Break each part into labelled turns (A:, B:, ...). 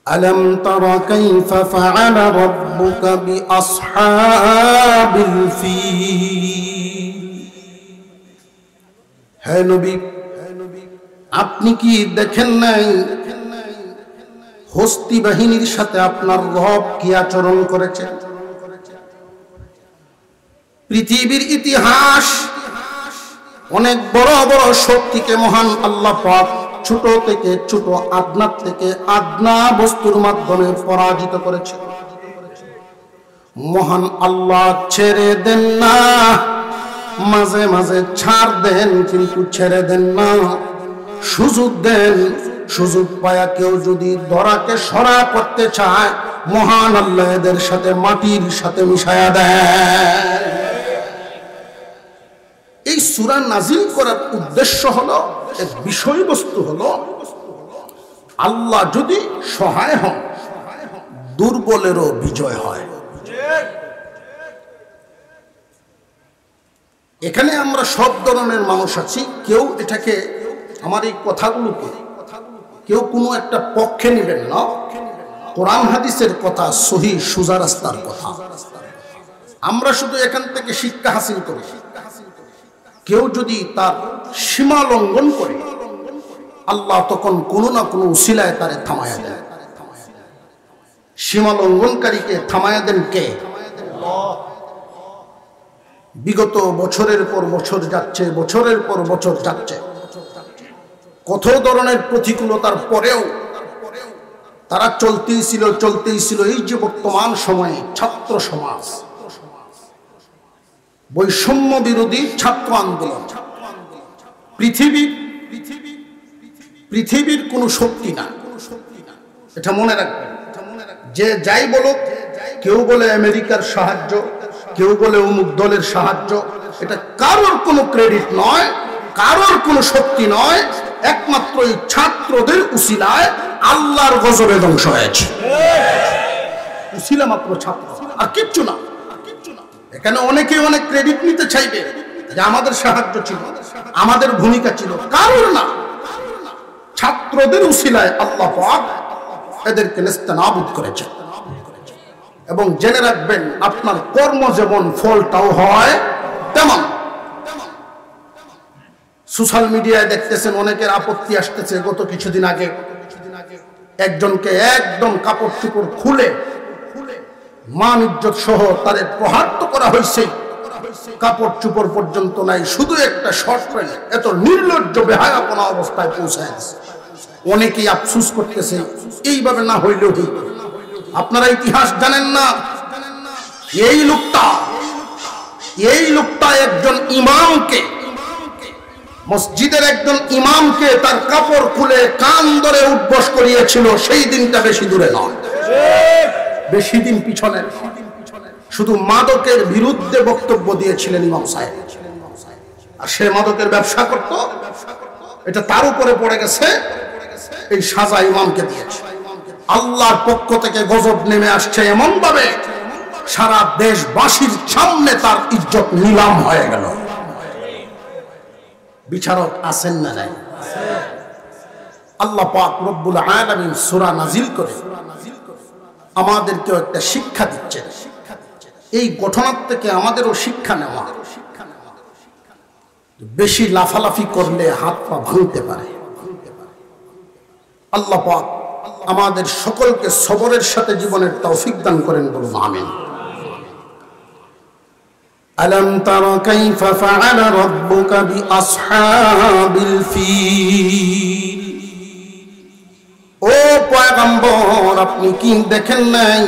A: ألم تر كيف فعل ربك بأصحاب الفيل হে নবী আপনি কি দেখেন নাই হস্তি বাহিনীর সাথে আপনার রব কি আচরণ করেছে? পৃথিবীর ইতিহাস অনেক বড় বড় শক্তিকে মহান আল্লাহ পাক ছোট থেকে ছোট আদনা থেকে আদনা বস্তুর মাধ্যমে পরাজিত করেছে। মহান আল্লাহ ছেড়ে দেন না, মাঝে মাঝে ছাড় দেন কিন্তু ছেড়ে দেন না, সুযোগ দেন। সুযোগ পায়া কেউ যদি ধরাকে সরা করতে চায় মহান আল্লাহ এদের সাথে মাটির সাথে মিশায়া দেন। এই সূরা নাজিল করার উদ্দেশ্য হলো, এর বিষয়বস্তু হলো, আল্লাহ যদি সহায় হন দুর্বলেরও বিজয় হয়। এখানে আমরা সব ধরনের মানুষ আছি। কেউ এটাকে, আমার এই কথাগুলোকে কেউ কোনো একটা পক্ষে নেবেন না। কোরআন হাদিসের কথা, সহি সোজা রাস্তার কথা। আমরা শুধু এখান থেকে শিক্ষা হাসিল করি। কেউ যদি তার সীমা লঙ্ঘন করে আল্লাহ তখন কোনো না কোনো উসিলায় তারে থামায়া দেন। সীমা লঙ্ঘনকারীকে থামায়া দেন কে? বিগত বছরের পর বছর যাচ্ছে, বছরের পর বছর যাচ্ছে, কত ধরনের প্রতিকূলতার পরেও তারা চলতেই ছিল। এই যে বর্তমান সময়ে ছাত্র সমাজ, বৈষম্য বিরোধী ছাত্র আন্দোলন, পৃথিবীর কোন শক্তি না, এটা মনে রাখবেন। যে যাই বলো, কেউ বলে আমেরিকার সাহায্য, কেউ বলে অমুক দলের সাহায্য, এটা কারোর কোনো ক্রেডিট নয়, কারোর কোনো শক্তি নয়। একমাত্র এই ছাত্রদের উসিলায় আল্লাহর গজবে ধ্বংস হয়েছে। উসিলা মাত্র ছাত্র, আর কিচ্ছু না। এখানে অনেকে অনেক ক্রেডিট নিতে চাইবে যে আমাদের সাহায্য ছিল, আমাদের ভূমিকা ছিল। কারোর না, ছাত্রদের উসিলায় আল্লাহ পাক এদেরকে নেস্তানাবুদ করেছে। এবং জেনে রাখবেন, আপনার কর্ম যেমন ফলটাও হয় তেমন। সোশ্যাল মিডিয়ায় দেখতেছেন অনেকের আপত্তি আসতেছে। গত কিছুদিন আগে একজনকে একদম কাপড় চোপড় খুলে মান ইজ্জত সহ তারে প্রহার তো করা হয়েছে, কাপড় চোপড় পর্যন্ত নাই, শুধু একটা শর্ট প্যান্ট। এত নির্লজ্জ বেহায়াপনা অবস্থায় পৌঁছায় গেছে। অনেকেই আফসোস করতেছে, এইভাবে না হইলেও হইত। আপনারা ইতিহাস জানেন না, এই লোকটা একজন ইমামকে, মসজিদের একজন ইমামকে তার কাপড় খুলে কান ধরে উঠবস করিয়েছিল। সেই দিনটা বেশি দূরে নয়, বেশি দিন পিছনে। শুধু মাদকের বিরুদ্ধে বক্তব্য দিয়েছিলেন ইমাম সাহেব, আর সে মাদকের ব্যবসা করত। এটা তার উপরে পড়ে গেছে, এই সাজা ইমামকে দিয়েছে। আল্লাহর পক্ষ থেকে গজব নেমে আসছে এমন ভাবে, সারা দেশবাসীর সামনে তার ইজ্জত নিলাম হয়ে গেল। বিচারক আছেন না নাই? আল্লাহ পাক রব্বুল আলামিন সূরা নাজিল করে আমাদেরকেও একটা শিক্ষা দিচ্ছেন। এই ঘটনার থেকে আমাদেরও শিক্ষা নেওয়া। বেশি লাফালাফি করলে হাত পা ভাঙতে পারে। আল্লাহ পাক আমাদের সকলকে সবরের সাথে জীবনের তৌফিক দান করেন, বলুন আমিন। আলম তারা কাইফা ফাআলা রাব্বুকা বিআসহাবিল ফিল। ও পয়গম্বর, আপনি কি দেখেন নাই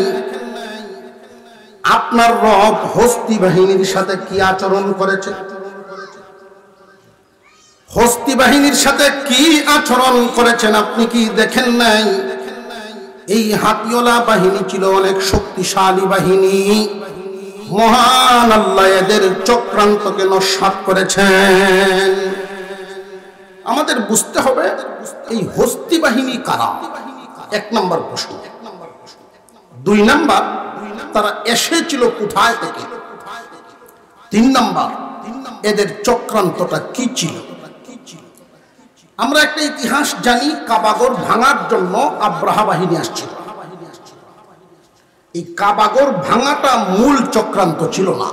A: আপনার রব হস্তি বাহিনীর সাথে কি আচরণ করেছে? হস্তি বাহিনীর সাথে কি আচরণ করেছেন আপনি কি দেখেন নাই? এই হাতিওয়ালা বাহিনী ছিল অনেক শক্তিশালী বাহিনী। মহান আল্লাহ এদের চক্রান্তকে নস্যাৎ করেছেন। আমাদের বুঝতে হবে এই হস্তি বাহিনী কারা, এক নম্বর প্রশ্ন। দুই নম্বর, তারা এসেছিল কোথায় থেকে? তিন নম্বর, এদের চক্রান্তটা কি ছিল? আমরা একটা ইতিহাস জানি, কাবাগর ভাঙার জন্য আব্রাহা বাহিনী আসছিল। এই কাবাগর ভাঙাটা মূল চক্রান্ত ছিল না।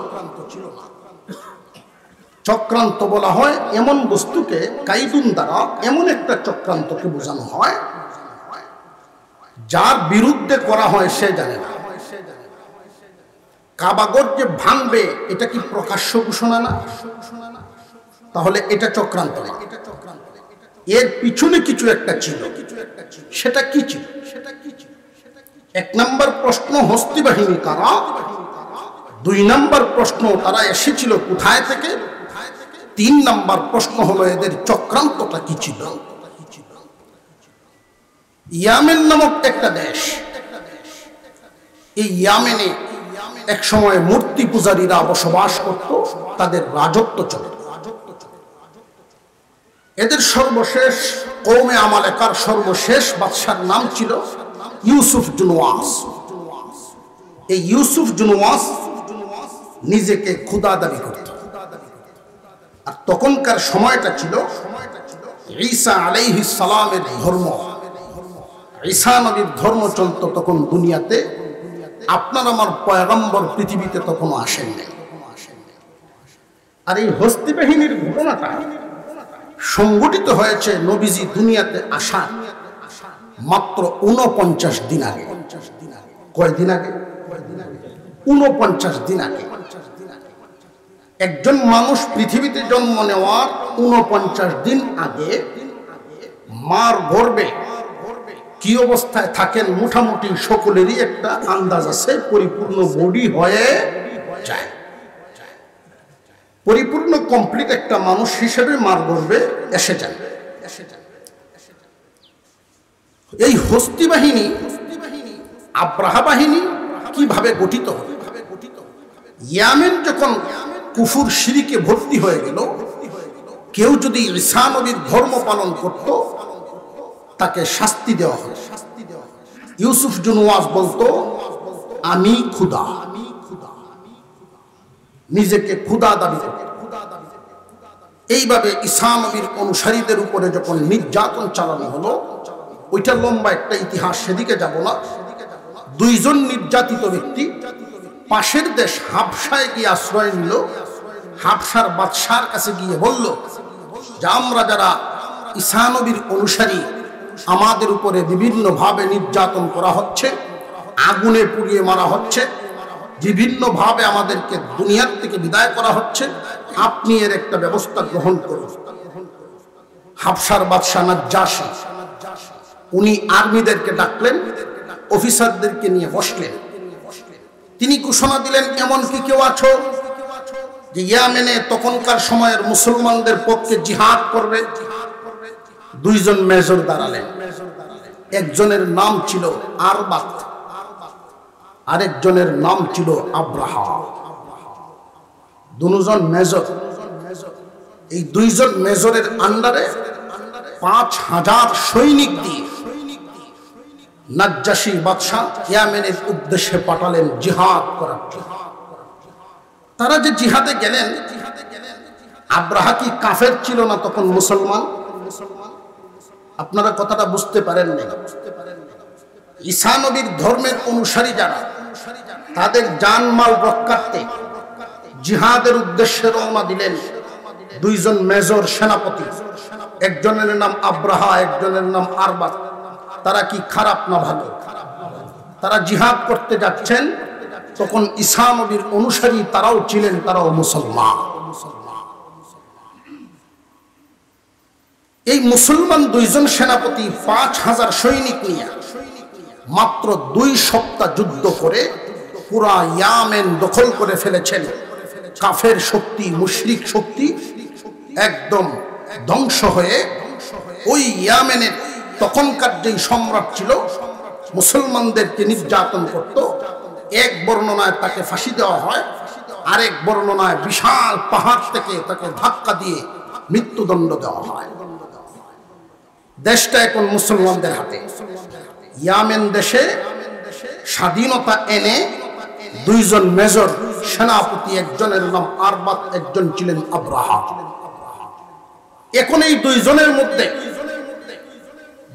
A: চক্রান্ত বলা হয় এমন বস্তুকে, কাইদুন দ্বারা এমন একটা চক্রান্তকে বোঝানো হয় যার বিরুদ্ধে করা হয় সে জানে না। কাবাগর যে ভাঙবে এটা কি প্রকাশ্য ঘোষণা না? তাহলে এটা চক্রান্ত না, এর পিছনে কিছু একটা ছিল। সেটা কি ছিল? এক নম্বর প্রশ্ন, হস্তি বাহিনী কারা? দুই নম্বর প্রশ্ন, তারা এসেছিল কোথায় থেকে? তিন নম্বর প্রশ্ন হলো এদের চক্রান্তটা কি ছিল? ইয়ামেন নামক একটা দেশ, এই ইয়ামেনে এক সময় মূর্তি পূজারীরা বসবাস করত, তাদের রাজত্ব চলত। এদের সর্বশেষ কওমে আমালেকার সর্বশেষ বাদশার নাম ছিল ইউসুফ জুনওয়াস। এই ইউসুফ জুনওয়াস নিজেকে খোদা দাবি করত। আর তখনকার সময়টা ছিল ঈসা আলাইহিস সালামের ধর্ম, ঈসা নবীর ধর্ম চলত তখন দুনিয়াতে। আপনার আমার পয়গম্বর পৃথিবীতে তখনও আসেননি। আর এই হস্তি বাহিনীর ঘটনাটা সংগঠিত হয়েছে নবীজি দুনিয়াতে আসা মাত্র 49 দিন আগে। কয়দিন আগে? 49 দিন আগে। একজন মানুষ পৃথিবীতে জন্ম নেওয়ার 49 দিন আগে মার গর্ভে কি অবস্থায় থাকেন মোটামুটি সকলেরই একটা আন্দাজ আছে। পরিপূর্ণ বডি হয়ে যায়, পরিপূর্ণ কমপ্লিট একটা মানুষ হিসেবে মার গর্ভে এসে যায়। এই হস্তি বাহিনী, আব্রাহা বাহিনী কিভাবে গঠিত হয়? ইয়ামেন যখন কুফুর শিরিকে ভর্তি হয়ে গেল, কেউ যদি ঈসা নবীর ধর্ম পালন করত তাকে শাস্তি দেওয়া হয়। ইউসুফ জুনওয়াস বলতো আমি খুদা, নিজেকে খুদা দাবি করত। এইভাবে ঈসা নবীর অনুসারীদের উপরে যখন নির্যাতন চালানো হলো, ওইটা লম্বা একটা ইতিহাস, সেদিকে যাব না। দুইজন নির্যাতিত ব্যক্তি পাশের দেশ হাবশায় গিয়ে আশ্রয় নিল। হাবশার বাদশার কাছে গিয়ে বলল যে আমরা যারা ঈসা নবীর অনুসারী, আমাদের উপরে বিভিন্নভাবে নির্যাতন করা হচ্ছে, আগুনে পুড়িয়ে মারা হচ্ছে, বিভিন্নভাবে আমাদেরকে দুনিয়ার থেকে বিদায় করা হচ্ছে, আপনি এর একটা ব্যবস্থা গ্রহণ করুন। হাবশার বাদশা নাজ্জাশী উনি আর্মিদেরকে ডাকলেন, অফিসারদেরকে নিয়ে বসলেন। তিনি ঘোষণা দিলেন, এমন কি কেউ আছো যে ইয়ামেনে তখনকার সময়ের মুসলমানদের পক্ষে জিহাদ করবে? দুইজন মেজর দাঁড়ালেন। একজনের নাম ছিল আরবাত, আরেকজনের নাম ছিল আব্রাহা। দুজন মেজর। এই দুইজন মেজরের আন্ডারে 5000 সৈনিক দিয়ে নাজ্জাশী বাদশা ইয়ামেনের উদ্দেশ্যে পাঠালেন জিহাদ করার জন্য। তারা যে জিহাদে গেলেন, আব্রাহা কি কাফের ছিল না তখন মুসলমান? আপনারা কথাটা বুঝতে পারেন না। ঈসা নবীর ধর্মের অনুসারী যারা, তাদের জানমাল রক্ষার্থে জিহাদের উদ্দেশ্যে রওনা দিলেন দুইজন মেজর সেনাপতি। একজনের নাম আব্রাহা, একজনের নাম আরবাত। তারা কি খারাপ না ভালো? তারা জিহাদ করতে যাচ্ছেন, তখন ঈসা নবীর অনুসারী তারাও ছিলেন, তারাও মুসলমান। এই মুসলমান দুইজন সেনাপতি 5000 সৈনিক নিয়ে মাত্র 2 সপ্তাহ যুদ্ধ করে পুরা ইয়ামেন দখল করে ফেলেছেন। কাফের শক্তি, মুশরিক শক্তি একদম ধ্বংস হয়ে ওই ইয়ামেনের তখনকার যেই সম্রাট ছিল মুসলমানদেরকে নির্যাতন করত। এক বর্ণনায় তাকে ফাঁসি দেওয়া হয়, আরেক বর্ণনায় বিশাল পাহাড় থেকে তাকে ধাক্কা দিয়ে মৃত্যুদণ্ড দেওয়া হয়। দেশটা এখন মুসলমানদের হাতে। ইয়ামেন দেশে স্বাধীনতা এনে দুইজন মেজর সেনাপতি, একজনের নাম আরবাত, একজন ছিলেন আব্রাহা। এখন এই দুইজনের মধ্যে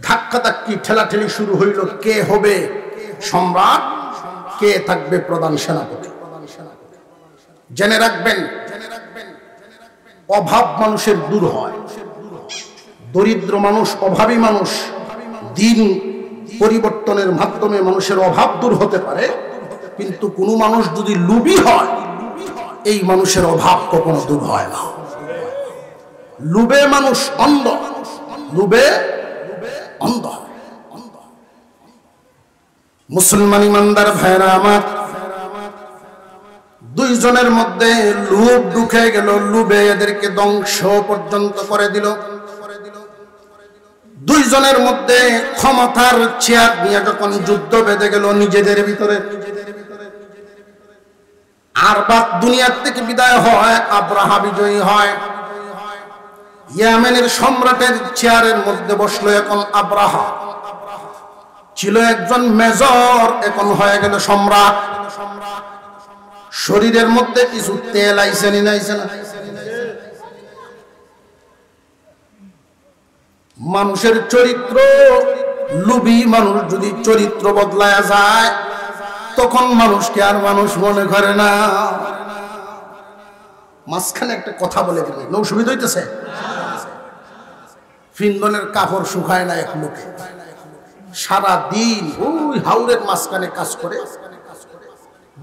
A: ধাক্কাধাক্কি, ঠেলাঠেলি শুরু হইল, কে হবে সম্রাট। কে থাকবে প্রধান সেনাপতি। জেনে রাখবেন, অভাব মানুষের দূর হয়। দরিদ্র মানুষ, অভাবী মানুষ, দিন পরিবর্তনের মাধ্যমে মানুষের অভাব দূর হতে পারে, কিন্তু কোনো মানুষ যদি লোভী হয়, এই মানুষের অভাব কখনো দূর হয় না। লোভে মানুষ অন্ধ, লোভে অন্ধ। মুসলমান ইমানদার ভাইরা আমার, দুইজনের মধ্যে লোভ ঢুকে গেল, লোভে এদেরকে ধ্বংস পর্যন্ত করে দিল। দুইজনের মধ্যে ক্ষমতার চেয়ার নিয়ে যখন যুদ্ধ বেঁধে গেল নিজেদের ভিতরে, আর বাদ দুনিয়ার থেকে বিদায় হয়, আব্রাহা বিজয়ী হয়। ইয়েমেনের সম্রাটের চেয়ারের মধ্যে বসলো এখন আব্রাহা। ছিল একজন মেজর, এখন হয়ে গেল সম্রাট। শরীরের মধ্যে কিছু তেল আইছে নি নাইছে না? মানুষের চরিত্র, লোভী মানুষ যদি চরিত্র বদলায় যায়, তখন মানুষকে আর মানুষ মনে করে না। মাঝখানে একটা কথা বলে দিল, অসুবিধা হইতেছে? ফিন্দনের কাপড় শুকায় না এক লোকে, সারা দিন ওই হাওরের মাঝখানে কাজ করে,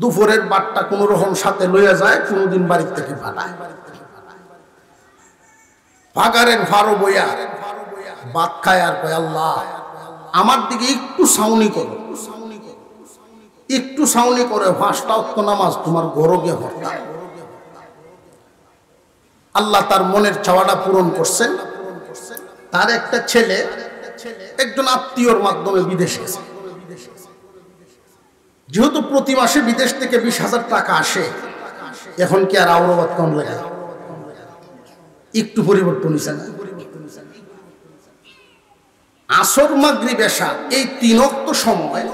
A: দুপুরের বাটটা কোন রকম সাথে লইয়া যায়, কোনদিন বাড়ির থেকে পাঠায়। পাগারের ফারো বইয়া ভাত খায় আর কয়, আল্লাহ আমার দিকে একটু সাউনি করো, একটু সাউনি করে 5টা ওয়াক্ত নামাজ তোমার গরগে হত্যা। আল্লাহ তার মনের চাওয়াটা পূরণ করছেন। তার একটা ছেলে একজন আত্মীয়র মাধ্যমে বিদেশে গেছে। যেহেতু প্রতি মাসে বিদেশ থেকে 20,000 টাকা আসে, এখন কি আর আওরবাদ কম লাগে? একটু পরিবর্তন হয়েছে না? আসর, মাগরিব, এশা এই 3 ওয়াক্ত সময়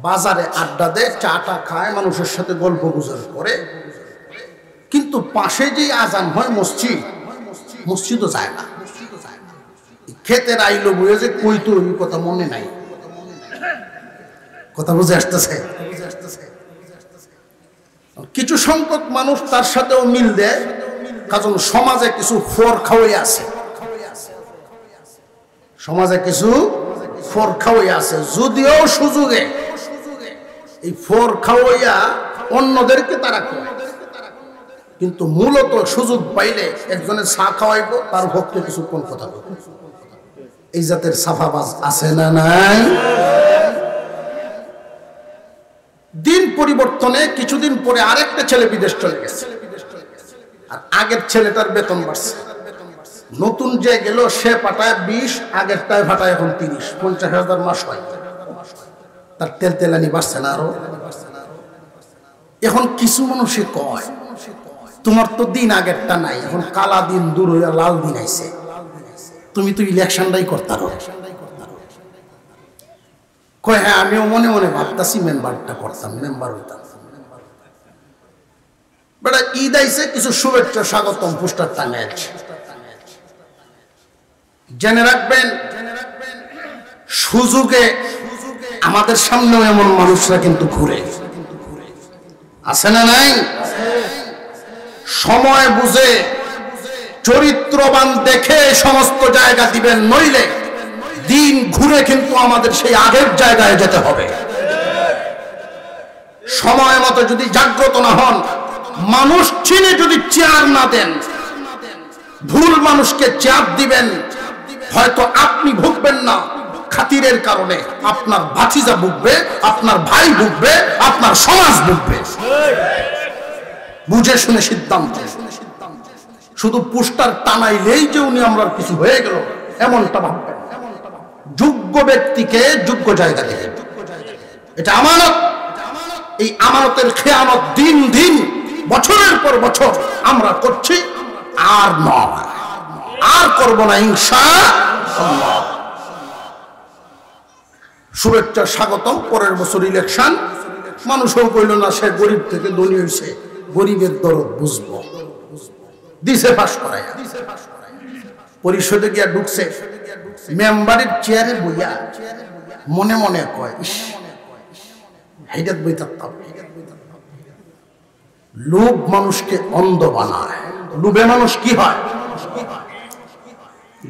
A: বাজারে আড্ডা দেয়, চাটা খায়, মানুষের সাথে গল্প গুজব করে। কিন্তু পাশে যে আজান হয় মসজিদ, মসজিদও যায় না। খেতের আইলো বইয়ে যে কই তো ওই কথা মনে নাই। কথা বুঝে আসতেছে? কিছু সংখ্যক মানুষ তার সাথেও মিল দেয়, কারণ সমাজে কিছু ফোর খাওয়াই আছে, সমাজে কিছু ফোর খাওয়াই আছে। যদিও সুযোগে এই ফোর খাওয়াইয়া অন্যদেরকে তারা খাওয়ায়, কিন্তু মূলত সুযোগ পাইলে একজনের চা খাওয়াইব, তার ভক্তে কিছুক্ষণ কথা বলবে। এই জাতের সাফাবাজ আছে না নাই? দিন পরিবর্তনে কিছুদিন পরে আরেকটা ছেলে বিদেশ চলে গেছে, আর আগের ছেলেটার বেতন বাড়ছে। নতুন যে গেল সে পাঠায় 20, আগেরটায় পাঠায় এখন 30, 50,000 মাস হয়। তার তেল তেলানি বাড়ছে না আরো? এখন কিছু মানুষে কয়, তোমার তো দিন আগেরটা নাই, এখন কালা দিন দূর হইয়া লাল দিন আইছে, তুমি তো ইলেকশনটাই করতারো। কয় হ্যাঁ, আমিও মনে মনে ভাবতাছি মেম্বারটা করতাম, মেম্বার হইতাম। বেটা ঈদ আইছে, কিছু শুভেচ্ছা স্বাগতম পোস্টার টাঙাইছে। জেনে রাখবেন, সুযোগে আমাদের সামনেও এমন মানুষরা কিন্তু ঘুরে আছে না নাই? সময় বুঝে চরিত্রবান দেখে সমস্ত জায়গা দিবেন, নইলে দিন ঘুরে কিন্তু আমাদের সেই আগের জায়গায় যেতে হবে। সময় মতো যদি জাগ্রত না হন, মানুষ চিনে যদি চেয়ার না দেন, ভুল মানুষকে চেয়ার দিবেন, হয়তো আপনি ভুগবেন না, খাতিরের কারণে আপনার ভাতিজা ভুগবে, আপনার ভাই ভুগবে, আপনার সমাজ ভুগবে। বুঝে শুনে সিদ্ধান্ত। শুধু পোস্টার টানাইলেই যে উনি আমরা কিছু হয়ে গেল এমনটা ভাববেন। যোগ্য ব্যক্তিকে যোগ্য জায়গা দিবেন, এটা আমানত। এই আমানতের খেয়ানত দিন দিন, বছরের পর বছর আমরা করছি, আর নয়, আর করব না ইনশাআল্লাহ। শুভেচ্ছা স্বাগতম। পরের বছর ইলেকশন, মানুষও কইল না সে গরিব থেকে ধনী হয়েছে, গরিবের দরদ বুঝবো, দিছে পাস করায়। পরিষদে গিয়া ঢুকছে, মেম্বারের চেয়ারে বইয়া মনে মনে কয়, হাইদাত বইতাম। লোভ মানুষকে অন্ধ বানায়। লোভে মানুষ কি হয়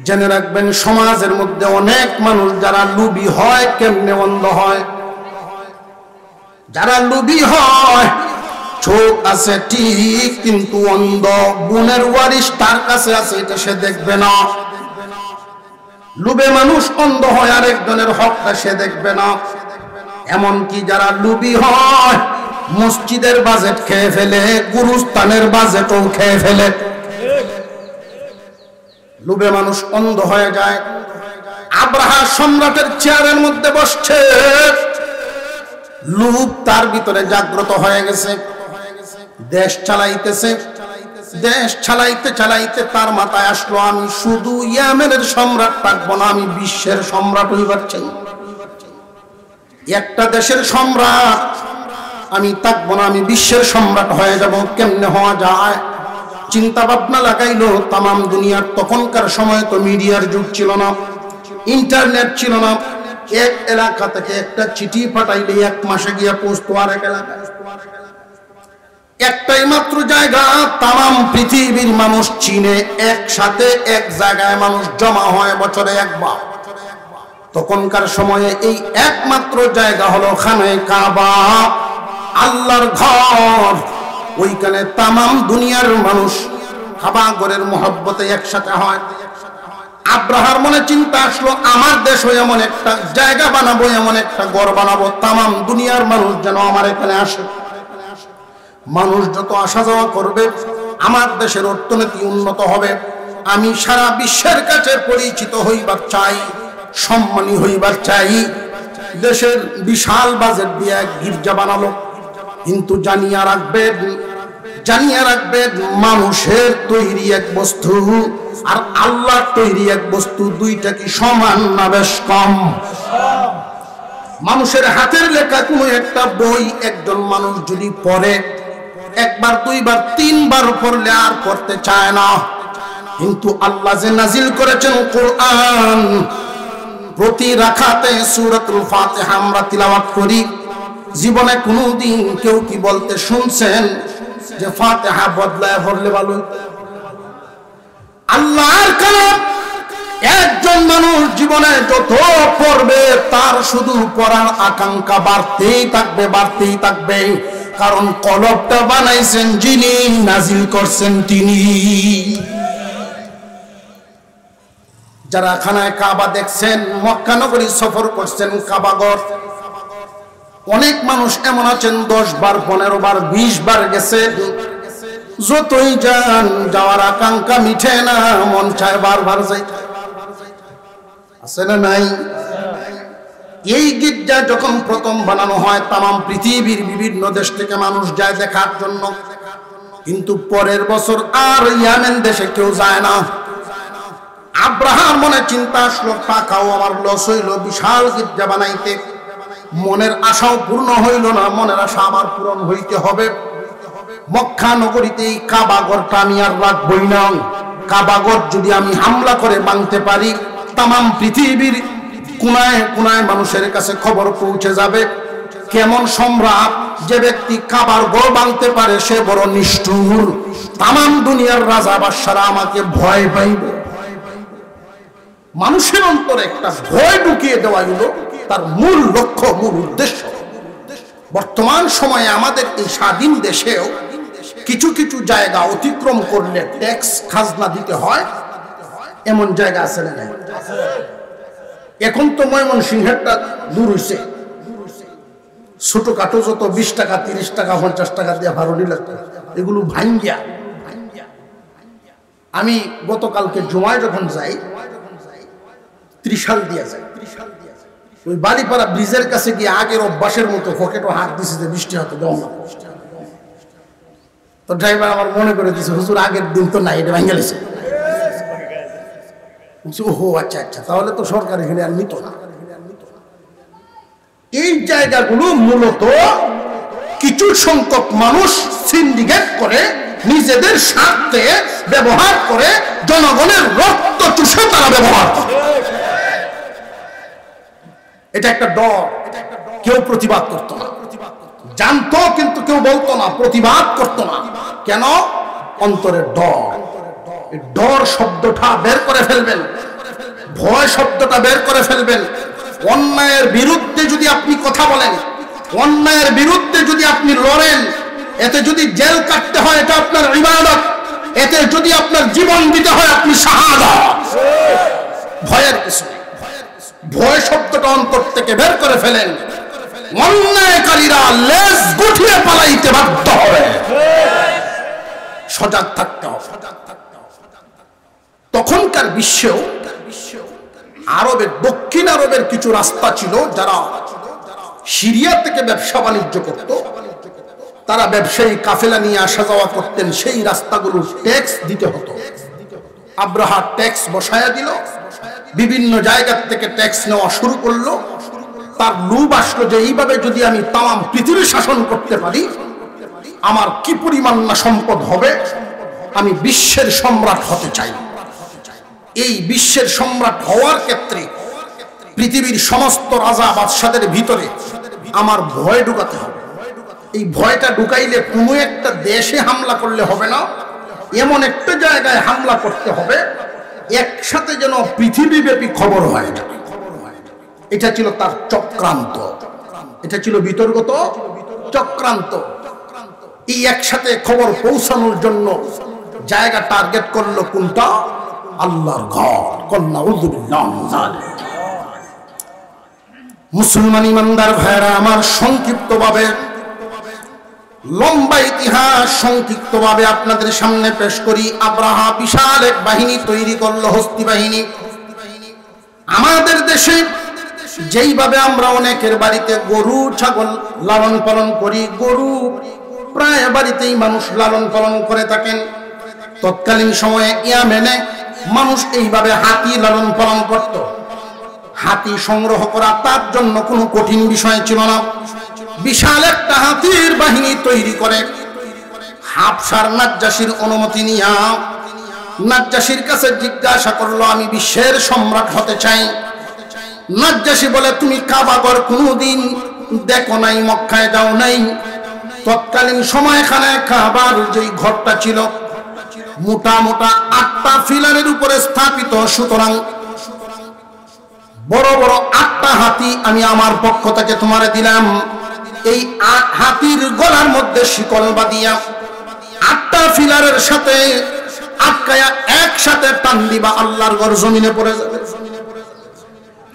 A: জেনে রাখবেন, সমাজের মধ্যে অনেক মানুষ যারা লোভী হয় কেমনে অন্ধ হয়। যারা লোভী হয় চোখ আছে ঠিক কিন্তু অন্ধ। বোনের ওয়ারিশ তার কাছে আছে, এটা সে দেখবে না। লোভে মানুষ অন্ধ হয়, আরেকজনের হকটা সে দেখবে না। এমনকি যারা লোভী হয় মসজিদের বাজেট খেয়ে ফেলে, গুরুস্থানের বাজেটও খেয়ে ফেলে। লোভে মানুষ অন্ধ হয়ে যায়। আব্রাহা সম্রাটের চেয়ারের মধ্যে বসছে, লোভ তার ভিতরে জাগ্রত হয়ে গেছে। দেশ চালাইতেছে, দেশ চালাইতে চালাইতে তার মাথায় আসলো, আমি শুধু ইয়েমেনের সম্রাট থাকবো না, আমি বিশ্বের সম্রাট হইবার চাই। একটা দেশের সম্রাট আমি থাকবো না, আমি বিশ্বের সম্রাট হয়ে যাব। কেমনে হওয়া যায়? চিন্তা ভাবনা লাগাইলো তামাম দুনিয়ার। তখনকার সময় তো মিডিয়ার যুগ ছিল না, ইন্টারনেট ছিল না। এক এলাকা থেকে একটা চিঠি পাঠাইলে 1 মাসে গিয়া পৌঁছতো আরেক এলাকায়। একটাই মাত্র জায়গা তামাম পৃথিবীর মানুষ চিনে, একসাথে এক জায়গায় মানুষ জমা হয় বছরে একবার। তখনকার সময়ে এই একমাত্র জায়গা হলো খানে কাবা, আল্লাহর ঘর। ওইখানে তামাম দুনিয়ার মানুষ কাবা ঘরের মহব্বতে একসাথে হয়। আব্রাহার মনে চিন্তা আসলো, আমার দেশ হয়ে এমন একটা জায়গা বানাবো, এমন একটা ঘর বানাবো, তামাম দুনিয়ার মানুষ যেন আমার এখানে আসে। মানুষ যত আসা যাওয়া করবে আমার দেশের অর্থনীতি উন্নত হবে। আমি সারা বিশ্বের কাছে পরিচিত হইবার চাই, সম্মানী হইবার চাই। দেশের বিশাল বাজেট দিয়ে এক গির্জা বানালো। কিন্তু জানিয়া রাখবেন মানুষের তৈরি এক বস্তু আর আল্লাহর তৈরি এক বস্তু, দুইটা কি সমান না বেশ কম? মানুষের হাতের লেখা কোনো একটা বই একজন মানুষ যদি পড়ে, একবার, দুইবার, 3বার পড়লে আর পড়তে চায় না। কিন্তু আল্লাহ যে নাজিল করেছেন কোরআন, প্রতি রাকাতে সূরাতুল ফাতিহা আমরা তিলাওয়াত করি। জীবনে কোনদিন কেউ কি বলতে শুনছেন যে ফাতিহা বদলায় পড়লে ভালো? আল্লাহর কালাম একজন মানুষ জীবনে যত পড়বে তার শুধু পড়ার আকাঙ্ক্ষা বাড়তেই থাকবে, বাড়তেই থাকবে। কারণ কলবটা বানাইছেন যিনি, নাজিল করছেন তিনি। যারা খানায় কাবা দেখছেন, মক্কা নগরী সফর করছেন, কাবাগর, অনেক মানুষ এমন আছেন 10 বার, 15 বার, 20 বার গেছে। যতই যান যাওয়ার আকাঙ্ক্ষা মিঠে না, মন চায় বারবার যাইতে। আছে না নাই? এই গির্জা যখন প্রথম বানানো হয় তামাম পৃথিবীর বিভিন্ন দেশ থেকে মানুষ যায় দেখার জন্য। কিন্তু পরের বছর আর ইয়েমেন দেশে কেউ যায় না। আব্রাহার মনে চিন্তা আসলো, টাকাও আমার লস হইল বিশাল গির্জা বানাইতে, মনের আশাও পূর্ণ হইল না, মনের আশা আমার পূরণ হইতে হবে। মক্কা নগরীতে এই কাবাগরটা আমি আর রাখবই না। কাবাগর যদি আমি হামলা করে ভাঙতে পারি, তামাম পৃথিবীর কোনায় কোনায় মানুষের কাছে খবর পৌঁছে যাবে। কেমন সম্রাট, যে ব্যক্তি কাবার গড় ভাঙতে পারে সে বড় নিষ্ঠুর। তামাম দুনিয়ার রাজা বাদশারা আমাকে ভয় পাইবে। মানুষের অন্তরে একটা ভয় ঢুকিয়ে দেওয়া হলো তার মূল লক্ষ্য, মূল উদ্দেশ্য। বর্তমান সময়ে আমাদের এই স্বাধীন দেশেও কিছু কিছু জায়গা অতিক্রম করলে ট্যাক্স খাজনা দিতে হয়, এমন জায়গা আছে না? এখন তো ময়মনসিংহেরটা দূর হইছে, ছোটখাটো যত 20 টাকা, 30 টাকা, 50 টাকা দিয়ে ভাড়া নিলে এগুলো ভাঙ্গিয়া। আমি গতকালকে জুমায় যখন যাই, ত্রিশাল দিয়া যায়, ওই বালিপাড়া ব্রিজের কাছে গিয়ে আগের অভ্যাসের মতো পকেটও হাত দিছে যে বৃষ্টি হতে দেও না। তো ড্রাইভার আমার মনে করে দিছে, হুজুর আগের দিন তো নাই, এটা ভেঙে গেছে। ওহো আচ্ছা আচ্ছা, তাহলে তো সরকার এখানে আর নিত না। এই জায়গাগুলো মূলত কিছু সংখ্যক মানুষ সিন্ডিকেট করে নিজেদের স্বার্থে ব্যবহার করে, জনগণের রক্ত চুষে তারা ব্যবহার করে। এটা একটা ডর, কেউ প্রতিবাদ করতো না। জানতো কিন্তু কেউ বলতো না, প্রতিবাদ করতো না। কেন? অন্তরের ডর। ডর শব্দটা বের করে ফেলবেন, ভয় শব্দটা বের করে ফেলবেন। অন্যায়ের বিরুদ্ধে যদি আপনি কথা বলেন, অন্যায়ের বিরুদ্ধে যদি আপনি লড়েন, এতে যদি জেল কাটতে হয় এটা আপনার ইবাদত, এতে যদি আপনার জীবন দিতে হয় আপনি শাহাদাত। ভয়ের কিছু নেই। ভয় শব্দটা অন্তর থেকে বের করে ফেলেন। অন্যায়কারীরা লেজ গুটিয়ে পালাইতে বাধ্য হবে, সজাগ থাকতে হবে। তখনকার বিশ্বেও আরবের, দক্ষিণ আরবের কিছু রাস্তা ছিল, যারা সিরিয়া থেকে ব্যবসা বাণিজ্য করত, তারা ব্যবসায়ী কাফেলা নিয়ে আসা যাওয়া করতেন। সেই রাস্তাগুলো ট্যাক্স দিতে হতো। আব্রাহা ট্যাক্স বসায়া দিল, বিভিন্ন জায়গা থেকে ট্যাক্স নেওয়া শুরু করলো। তার লোভ আসলো যে এইভাবে যদি আমি তামাম পৃথিবী শাসন করতে পারি, আমার কি পরিমাণ না সম্পদ হবে। আমি বিশ্বের সম্রাট হতে চাই। এই বিশ্বের সম্রাট হওয়ার ক্ষেত্রে পৃথিবীর সমস্ত রাজা বাদশাদের ভিতরে আমার ভয় ঢুকাতে হবে। এই ভয়টা ঢুকাইলে কোনো একটা দেশে হামলা করলে হবে না, এমন একটা জায়গায় হামলা করতে হবে একসাথে যেন পৃথিবীব্যাপী খবর হয়ে যাবে। এটা ছিল তার চক্রান্ত, এটা ছিল বিতর্কত চক্রান্ত। এই একসাথে খবর পৌঁছানোর জন্য জায়গা টার্গেট করলো কোনটা? আল্লাহর ঘর। কন্যা উযুবিল্লাহ। মুসলমান ইমানদার ভাইরা আমার, সংক্ষিপ্তভাবে, লম্বা ইতিহাস সংক্ষিপ্তভাবে আপনাদের সামনে পেশ করি। আব্রাহা বিশাল এক বাহিনী তৈরি করলো, হস্তি বাহিনী। আমাদের দেশে যেইভাবে আমরা অনেকের বাড়িতে গরু ছাগল লালন পালন করি, গরু প্রায় বাড়িতেই মানুষ লালন পালন করে থাকেন। তৎকালীন সময়ে ইয়ামেনে মানুষ এইভাবে হাতি লালন পালন করত। হাতি সংগ্রহ করা তার জন্য কোনো কঠিন বিষয় ছিল না। বিশাল একটা হাতির বাহিনী তৈরি করে হাবশার নাজ্জাশীর অনুমতি নিয়া নাজ্জাশীর কাছে জিজ্ঞাসা করলো, আমি বিশ্বের সম্রাট হতে চাই। নাজ্জাশী বলে, তুমি কাবাঘর কোনোদিন দেখো নাই, মক্কায় যাও নাই। তৎকালীন সময়খানে কাবার যেই ঘরটা ছিল মোটা মোটা 8টা ফিলারের উপরে স্থাপিত, সুতরাং বড় বড় 8টা হাতি আমি আমার পক্ষ থেকে তোমারে দিলাম। এই হাতির গলার মধ্যে শিকল বাঁধিয়া 8টা ফিলারের সাথে আটকায়া একসাথে টান দিবা, আল্লাহর ঘর জমিনে পড়ে যাবে।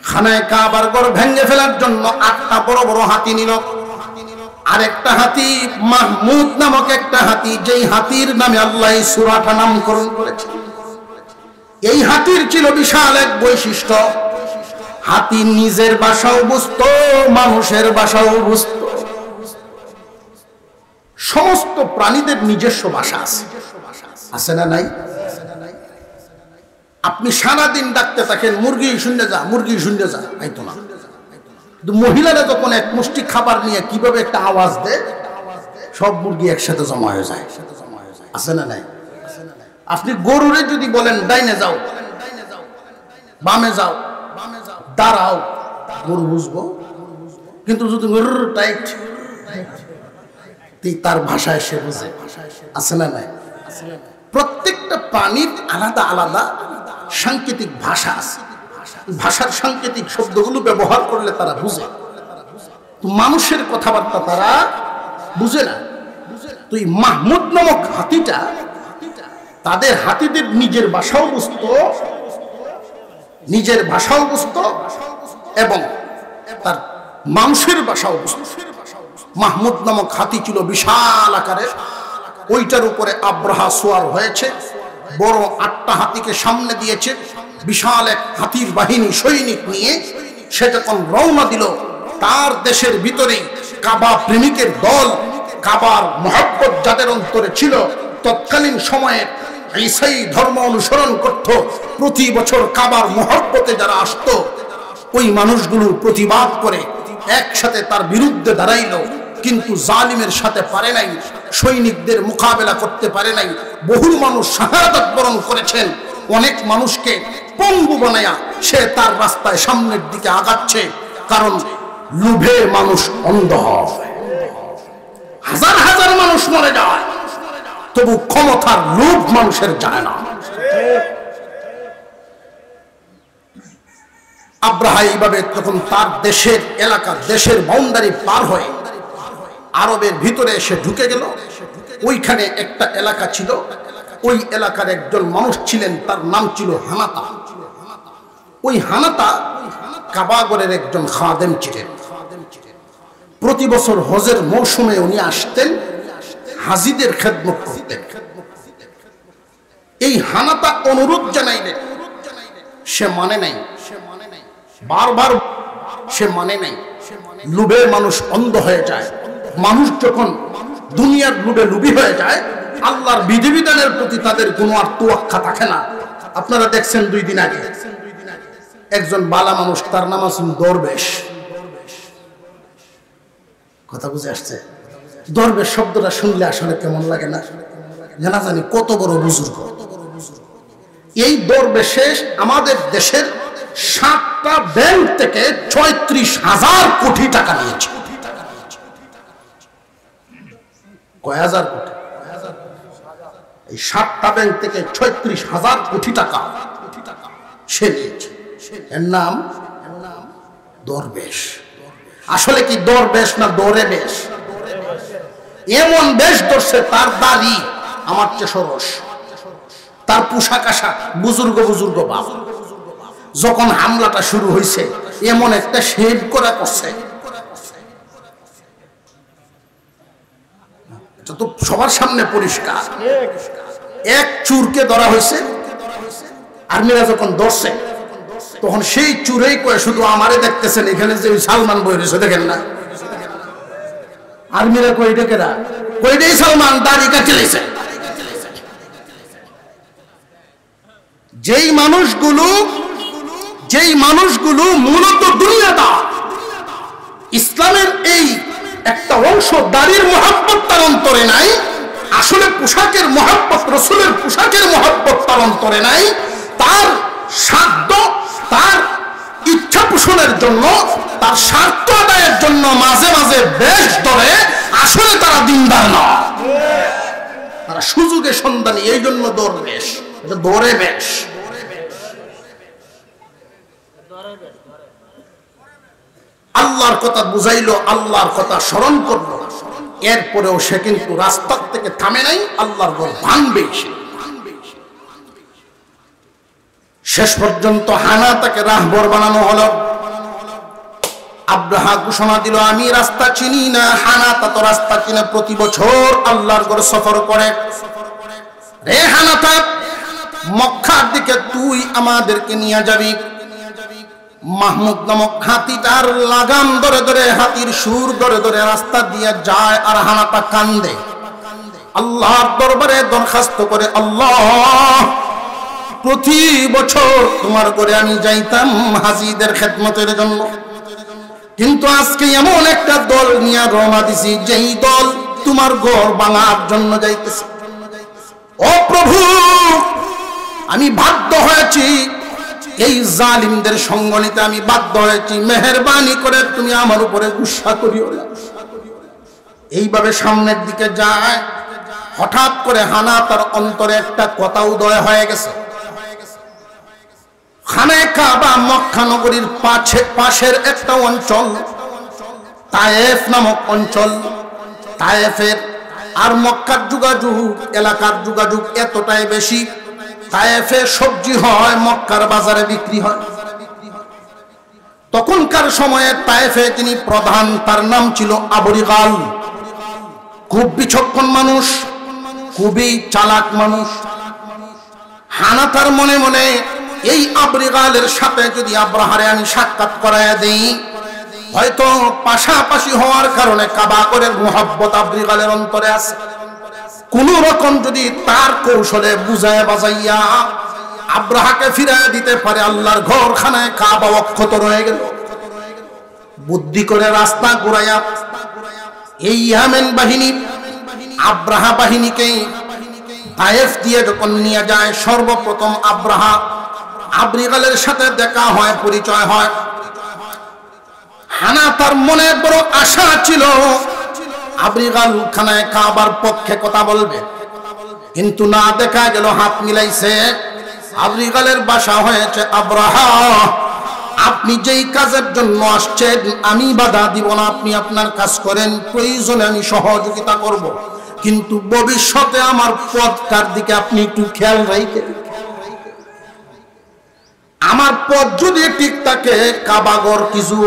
A: খানায় কাবার ঘর ভেঙে ফেলার জন্য 8টা বড় বড় হাতি নিল। আরেকটা হাতি মাহমুদ নামক একটা হাতি, যেই হাতির নামে আল্লাহ সূরাটা নামকরণ করেছে। এই হাতির ছিল বিশাল এক বৈশিষ্ট্য, হাতি নিজের ভাষাও বুঝতো, মানুষের ভাষাও বুঝতো। সমস্ত প্রাণীদের নিজস্ব ভাষা আছে, আছে না নাই? আপনি সারাদিন ডাকতে থাকেন, মুরগি শুনতে যা, মুরগি শুনতে যা, আইতো না। কিন্তু মহিলারা যখন এক মুষ্টি খাবার নিয়ে কিভাবে একটা আওয়াজ দেয়, সব মুরগি একসাথে জমা হয়ে যায়, আছে না নাই? আপনি গরুরে যদি বলেন ডাইনে যাও, বামে যাও, দাঁড়াও, গরু বুঝবো। কিন্তু যদি গরুর টাইট, তার ভাষায় সে বুঝে, আছে না নাই? প্রত্যেকটা প্রাণীর আলাদা আলাদা সাংকেতিক ভাষা আছে। ভাষার সাংকেতিক শব্দগুলো ব্যবহার করলে তারা বুঝে। মানুষের কথাবার্তা তারা বুঝে না। তো এই মাহমুদ নামক হাতিটা তাদের হাতিদের নিজের ভাষাও বুঝতো, নিজের ভাষাও বুঝতো এবং তার মানুষের ভাষাও বুঝতো। মাহমুদ নামক হাতি ছিল বিশাল আকারের। ওইটার উপরে আব্রাহা সোয়ার হয়েছে, বড় 8টা হাতিকে সামনে দিয়েছে। বিশাল এক হাতির বাহিনী সৈনিক নিয়ে সে যখন রওনা দিল, তার দেশের ভিতরে কাবা প্রেমিকের দল, কাবার মহব্বত যাদের অন্তরে ছিল, তৎকালীন সময়ে ঈসাই ধর্ম অনুসরণ করত, প্রতি বছর কাবার মহব্বতে যারা আসতো, ওই মানুষগুলো প্রতিবাদ করে একসাথে তার বিরুদ্ধে দাঁড়াইল। কিন্তু জালিমের সাথে পারে নাই, সৈনিকদের মোকাবেলা করতে পারে নাই। বহু মানুষ শাহাদাত বরণ করেছেন, অনেক মানুষকে পঙ্গু বানায়া সে তার রাস্তায় সামনের দিকে আগাচ্ছে। কারণ লোভে মানুষ অন্ধ হয়। মরে যায়, তবু ক্ষমতার লোভ মানুষের যায় না। আব্রাহা এইভাবে তখন তার দেশের এলাকা, দেশের বাউন্ডারি পার হয়ে আরবের ভিতরে এসে ঢুকে গেল। ওইখানে একটা এলাকা ছিল, ওই এলাকার একজন মানুষ ছিলেন, তার নাম ছিল হানাতা। ওই হানাতা কাবাগরের একজন খাদেম ছিলেন। প্রতি বছর হজের মৌসুমে উনি আসতেন, হাজিদের খেদমত করতেন। এই হানাতা অনুরোধ জানাইলেন, সে মানে নাই, বারবার সে মানে নাই। লোভে মানুষ অন্ধ হয়ে যায়। মানুষ যখন দুনিয়ার লোভে লোভী হয়ে যায়, আল্লাহর বিধিবিধানের প্রতি তাদের কোনো আর তোয়াক্কা থাকে না। আপনারা দেখছেন 2 দিন আগে একজন বালা মানুষ, তার নাম আছে দরবেশ। কথা বুঝে আসছে? দরবেশ শব্দটা শুনলে আসলে কেমন লাগে না জানা জানি কত বড় বুজুর্গ। এই দরবেশে আমাদের দেশের 7টা ব্যাংক থেকে 36,000 কোটি টাকা নিয়েছে। কয় হাজার কোটি? এই 7টা ব্যাংক থেকে 36,000 কোটি টাকা সে নিয়েছে। এর নাম দরবেশ। আসলে কি দরবেশ না দরে বেশ? এমন বেশ ধরছে, তার দাড়ি আমার চেয়ে সরস, তার পোশাক আশাক বুজুর্গ বুজুর্গ বাপ। যখন হামলাটা শুরু হয়েছে এমন একটা শেভ করা করছে, এটা তো সবার সামনে পরিষ্কার। এক চুরকে ধরা হয়েছে, আর্মিরা যখন ধরছে তখন সেই চুরেই কয়ে, শুধু আমারে দেখতেছেন, এখানে যে সালমান বই রয়েছে দেখেন না। আর্মিরা কই ডেকেরা কইটাই সালমান দাড়ি কাটিয়েছে। যেই মানুষগুলো মূলত দুনিয়াদার, ইসলামের এই একটা অংশ দাড়ির মহব্বত তার অন্তরে নাই, আসলে পোশাকের মহব্বত, রসুলের পোশাকের মহব্বত তার অন্তরে নাই, তার সাধ্য, তার ইচ্ছা পোষণের জন্য, তার স্বার্থ আদায়ের জন্য মাঝে মাঝে বেশ ধরে, আসলে তারা দিনদার না, তারা সুযোগের সন্ধানী। এই জন্য দরবেশ, দরে বেশ। আল্লাহর কথা বুঝাইলো, আল্লাহর কথা স্মরণ করলো, এরপরেও সে কিন্তু রাস্তার থেকে থামে নাই, আল্লাহর ঘর ভাঙবেই। শেষ পর্যন্ত হানাতাকে রাহবর বানানো হলো। আব্রাহা ঘোষণা দিল, আমি রাস্তা চিনি না। হানাতা তো রাস্তা চিনে, প্রতি বছর আল্লাহর ঘর সফর করে। রে হানাতা, মক্কার দিকে তুই আমাদেরকে নিয়ে যাবি। মাহমুদ নামক হাতিটার লাগাম ধরে ধরে, হাতির সুর ধরে ধরে রাস্তা দিয়ে যায়, আর হানাতা কান্দে, আল্লাহর দরবারে দরখাস্ত করে, আল্লাহ, প্রতি বছর তোমার ঘরে আমি যাইতাম হাজিদের খেদমতের জন্য, কিন্তু আজকে এমন একটা দল নিয়ে রওনা দিছি, যেই দল তোমার ঘর ভাঙার জন্য যাইতেছে। ও প্রভু, আমি বাধ্য হয়েছি, এই জালিমদের সঙ্গ নিতে আমি বাধ্য হয়েছি, মেহেরবানি করে তুমি আমার উপরে গুসা করিও না। এইভাবে সামনের দিকে যায়, হঠাৎ করে হানাতার অন্তরে একটা কথা উদয় হয়ে গেছে। খানায়ে কাবা মক্কা নগরীর পাশের একটা অঞ্চল, তায়েফ নামক অঞ্চল। তায়েফের আর মক্কার যোগাযোগ, এলাকার যোগাযোগ এতটাই বেশি, তায়েফে সবজি হয়, মক্কার বাজারে বিক্রি হয়। তখনকার সময়ে তায়েফে যিনি প্রধান, তার নাম ছিল আবু রিগাল। খুব বিচক্ষণ মানুষ, খুবই চালাক মানুষ। হানাতার মনে মনে, এই আবু রিগালের সাথে যদি আব্রাহারে আমি সাক্ষাৎ করাইয়া দেই, হয়তো পাশাপাশি হওয়ার কারণে কাবা করে মুহাব্বত আবু রিগালের অন্তরে আছে, কোন রকম যদি তার কৌশলে বুঝায় বাজাইয়া আব্রাহাকে ফিরাইয়া দিতে পারে, আল্লাহর ঘর খানায় কাবা অক্ষত রয়ে গেল। বুদ্ধি করে রাস্তা ঘুরাইয়া এই ইয়ামেন বাহিনী আব্রাহা বাহিনীকে তায়েফ দিয়ে যখন নিয়ে যায়, সর্বপ্রথম আব্রাহা আবু রিগালের সাথে দেখা হয়, পরিচয় হয়। হানাতার মনে বড় আশা ছিল, আবরিগাল খানায় কাবার পক্ষে কথা বলবে, কিন্তু না, দেখা গেল হাত মিলাইছে। আবরিগালের বাসা হয়েছে আব্রাহা। আপনি যেই কাজের জন্য আসছেন আমি বাধা দিব না, আপনি আপনার কাজ করেন, প্রয়োজনে আমি সহযোগিতা করব, কিন্তু ভবিষ্যতে আমার পথটার দিকে আপনি একটু খেয়াল রাখেন। আমার পথ যদি ঠিক থাকে কাবাগর কিছু।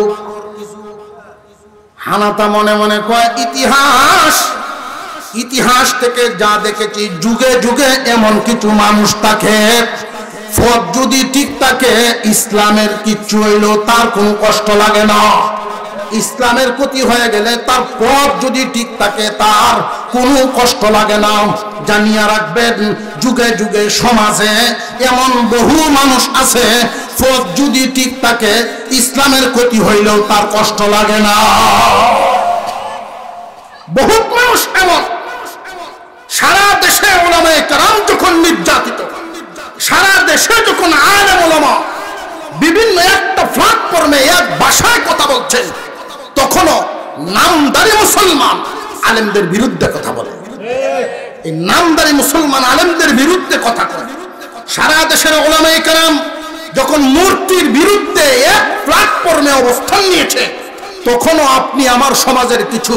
A: হানাতা মনে মনে কয় ইতিহাস থেকে যা দেখেছি যুগে যুগে এমন কিছু মানুষ থাকে, পথ যদি ঠিক থাকে ইসলামের কিচ্ছু হইলো তার কোনো কষ্ট লাগে না, ইসলামের ক্ষতি হয়ে গেলে তার পথ যদি ঠিক থাকে তার কোনো কষ্ট লাগে না। জানিয়া রাখবেন যুগে যুগে সমাজে এমন বহু মানুষ আছে, পথ যদি ঠিক থাকে ইসলামের ক্ষতি হইলেও তার কষ্ট লাগে না। বহুত মানুষ এমন, সারা দেশে উলামায়ে কেরাম যখন নির্যাতিত, সারা দেশে যখন আলেম উলামা বিভিন্ন একটা প্ল্যাটফর্মে এক ভাষায় কথা বলছেন, তখনও নামদারি মুসলমান আলেমদের বিরুদ্ধে কথা বলে। এই নামদারি মুসলমান আলেমদের বিরুদ্ধে কথা বলে। সারা দেশের উলামায়ে কেরাম যখন মূর্তির বিরুদ্ধে এক প্ল্যাটফর্মে অবস্থান নিয়েছে, তখনও আপনি আমার সমাজের কিছু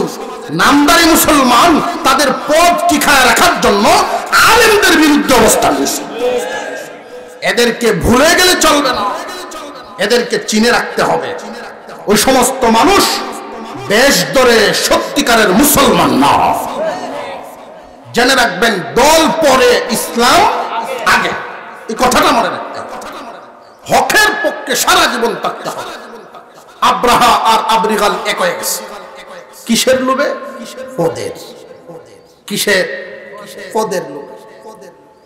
A: নামদারি মুসলমান তাদের পথ টিকায় রাখার জন্য আলেমদের বিরুদ্ধে অবস্থান নিয়েছে। এদেরকে ভুলে গেলে চলবে না, এদেরকে চিনে রাখতে হবে। ওই সমস্ত মানুষ দেশ ধরে সত্যিকারের মুসলমান না। জেনে রাখবেন দল পরে ইসলাম আগে, এই কথাটা মনে রাখতে হবে। হকের পক্ষে সারা জীবন থাকতে হবে। আব্রাহা আর আবরিগাল এক হয়ে গেছে। কিসের লোভে? পদের। কিসের? পদের লোভে।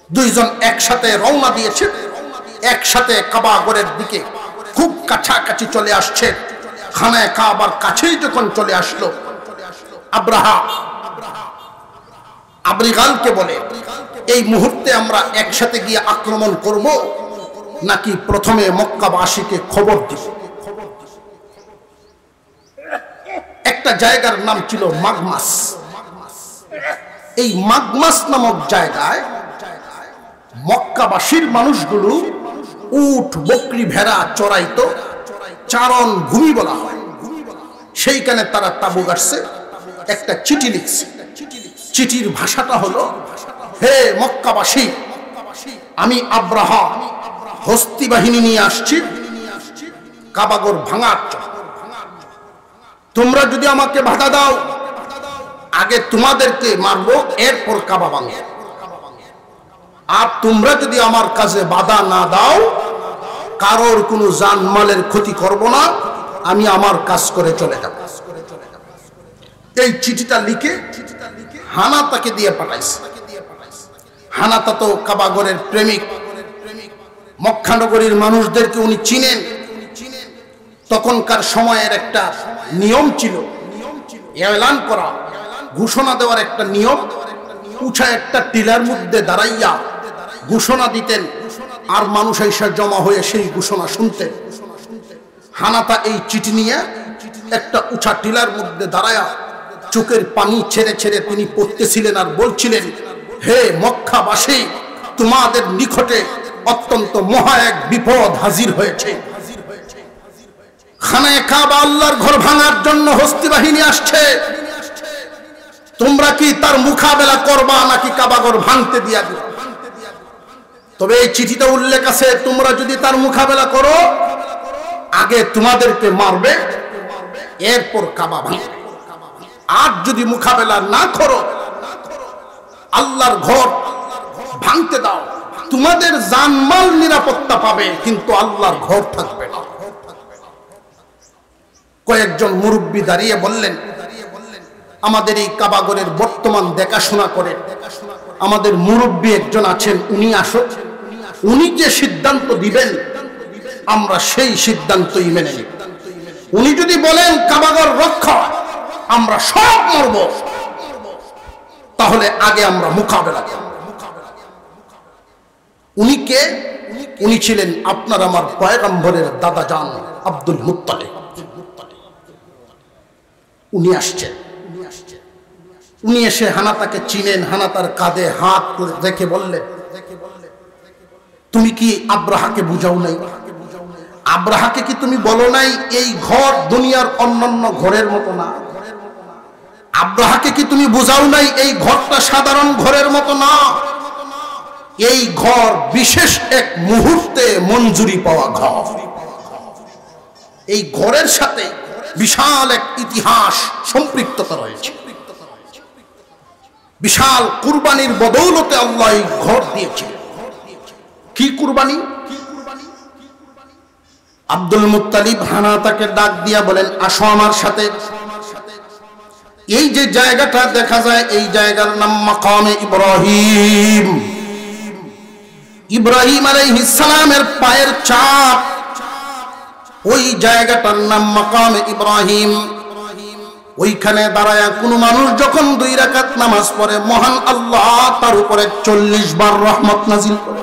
A: দুইজন একসাথে রওনা দিয়েছে, একসাথে কাবাগরের দিকে খুব কাছাকাছি চলে আসছে। খানায় কাবার কাছেই যখন চলে আসলো, আব্রাহা আবরিগালকে বলে, এই মুহূর্তে আমরা একসাথে গিয়ে আক্রমণ করব নাকি প্রথমে মক্কাবাসীকে খবর দিব? একটা জায়গার নাম ছিল মাগমাস। এই মাগমাস নামক জায়গায় মক্কাবাসীর মানুষগুলো উট বকরি ভেড়া চড়াইতো, চারণ ভূমি বলা হয়। সেইখানে তারা তাবু গাড়ছে, একটা চিঠি লিখছে। চিঠির ভাষাটা হলো, হে মক্কাবাসী, আমি আব্রাহা হস্তি বাহিনী নিয়ে আসছি কাবাগর ভাঙার জন্য। তোমরা যদি আমাকে বাধা দাও, আগে তোমাদেরকে মারবো, এরপর কাবা ভাঙবো। আর তোমরা যদি আমার কাজে বাধা না দাও, কারোর কোনো জানমালের ক্ষতি করব না, আমি আমার কাজ করে চলে যাব। এই চিঠিটা লিখে হানাতাকে দিয়ে পাঠাইছে। হানাতা তো কাবাগরের প্রেমিক, মক্কানগরীর মানুষদেরকে উনি চিনেন। তখনকার সময়ের একটা নিয়ম ছিল, এলান করা, ঘোষণা দেওয়ার একটা নিয়ম। উঁচা একটা টিলার মধ্যে দাঁড়াইয়া ঘোষণা দিতেন, আর মানুষ এসে জমা হয়ে সেই ঘোষণা শুনতেন। হানাতা এই চিঠি নিয়ে একটা উঁচা টিলার মধ্যে দাঁড়ায়া চোখের পানি ছেড়ে ছেড়ে তিনি পড়তেছিলেন আর বলছিলেন, হে মক্কাবাসী, তোমাদের নিকটে অত্যন্ত মহা এক বিপদ হাজির হয়েছে। খানায়ে কাবা, আল্লাহর ঘর ভাঙার জন্য হস্তি বাহিনী আসছে। তোমরা কি তার মোকাবেলা করবা নাকি কাবাগর ভাঙতে দিয়া দিবা? তবে এই চিঠিতে উল্লেখ আছে, তোমরা যদি তার মোকাবেলা করো, আগে তোমাদেরকে মারবে, এরপর কাবা ভাঙবে। আর যদি মোকাবেলা না করো, আল্লাহর ঘর ভাঙতে দাও, তোমাদের জানমাল নিরাপত্তা পাবে, কিন্তু আল্লাহর ঘর থাকবে না। কয়েকজন মুরব্বী দাঁড়িয়ে বললেন, আমাদের এই কাবাগরের বর্তমান দেখাশোনা করে আমাদের মুরব্বী একজন আছেন, উনি আসো, উনি যে সিদ্ধান্ত দিবেন আমরা সেই সিদ্ধান্তই মেনে নিব। উনি যদি বলেন কাবাগর রক্ষা, আমরা সব মরব, তাহলে আগে আমরা মোকাবেলা করব। উনি কে? উনি ছিলেন আপনার আমার পয়গম্বরের দাদা জান আব্দুল মুত্তালিব। উনি আসছেন। উনি এসে হানাতাকে চিনেন, হানাতার কাঁধে হাত রেখে বললেন, তুমি কি আব্রাহাকে বুঝাও নাই? আব্রাহাকে কি তুমি বলো নাই এই ঘর দুনিয়ার অন্যান্য ঘরের মতো না? আব্রাহাকে কি তুমি বুঝাও নাই এই ঘরটা সাধারণ ঘরের মতো না? এই ঘর বিশেষ এক মুহূর্তে মঞ্জুরি পাওয়া ঘর। এই ঘরের সাথে বিশাল এক ইতিহাস সম্পৃক্ততা রয়েছে। বিশাল কুরবানির বদৌলতে আল্লাহ এই ঘর দিয়েছে। কি কুরবানি? আব্দুল মুত্তালিব হানাতাকে ডাক দিয়া বলেন, আসো আমার সাথে। এই যে জায়গাটা দেখা যায়, এই জায়গার নাম মাকামে ইব্রাহিম। ইব্রাহিম আলাইহিস সালামের পায়ের ছাপ, ওই জায়গাটার নাম মাকামে ইব্রাহিম। ওইখানে দাঁড়ায়া কোনো মানুষ যখন 2 রাকাত নামাজ পড়ে, মহান আল্লাহ তার উপরে 40 বার রহমত নাজিল করে।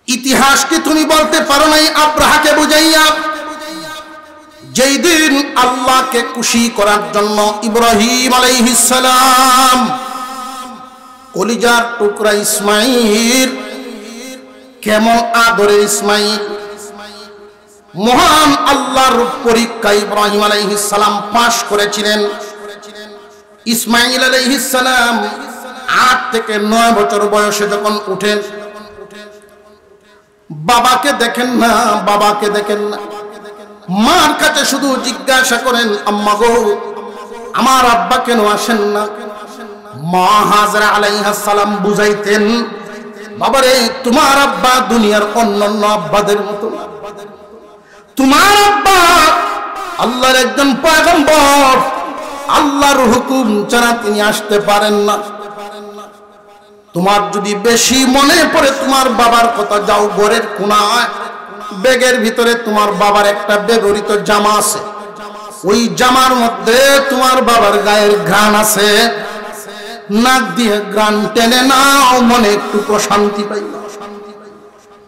A: ইতিহাস কি তুমি বলতে পারো নাই আব্রাহাকে বুঝাইয়া? যেই দিন আল্লাহকে খুশি করার জন্য ইব্রাহিম আলাইহিস সালাম কলিজার টুকরা ইসমাইল, কেমন আদরে ইসমাইল, মহান আল্লাহর পরীক্ষা ইব্রাহিম আলাইহিস সালাম পাশ করেছিলেন। ইসমাইল আলাইহিস সালাম 8 থেকে 9 বছর বয়সে যখন উঠেন, বাবাকে দেখেন না, বাবাকে দেখেন না। মার কাছে শুধু জিজ্ঞাসা করেন, আম্মা গো, আমার আব্বা কেন আসেন না? মা হাজরা আলাইহিস সালাম বুঝাইতেন, বাবারে তোমার আব্বা দুনিয়ার অন্যান্য আব্বাদের মতো না। তোমার আব্বা আল্লাহর একজন পয়গম্বর, আল্লাহর হুকুম ছাড়া তিনি আসতে পারেন না। তোমার যদি বেশি মনে পড়ে তোমার বাবার কথা, যাও ঘরের কোনায়, ব্যাগের ভিতরে তোমার বাবার একটা ব্যবহৃত জামা আছে, ওই জামার মধ্যে তোমার বাবার গায়ের ঘ্রাণ আছে, নাক দিয়ে ঘ্রাণ টেনে নাও, মনে একটু প্রশান্তি পাই।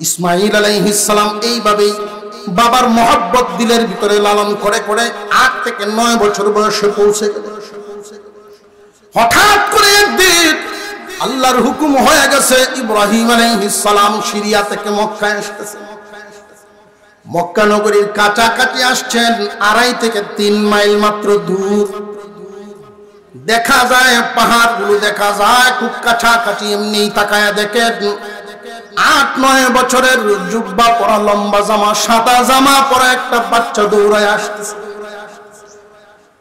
A: ইসমাইল আলাইহিস সালাম এইভাবেই বাবার মহব্বত দিলের ভিতরে লালন করে করে 8 থেকে 9 বছর বয়সে পৌঁছে গেল। হঠাৎ করে একদিন আল্লাহর হুকুম হয়ে গেছে, ইব্রাহিম আলাইহিস সালাম সিরিয়া থেকে মক্কায় আসতেছে। মক্কা নগরীর কাছাকাছি আসছেন, 2.5 থেকে 3 মাইল মাত্র দূর। দেখা যায় পাহাড়গুলো, দেখা যায় খুব কাছাকাছি। এমনি তাকায়া দেখেন 8-9 বছরের জুব্বা পরা, লম্বা জামা, সাদা জামা পরা একটা বাচ্চা দৌড়ায় আসতেছে।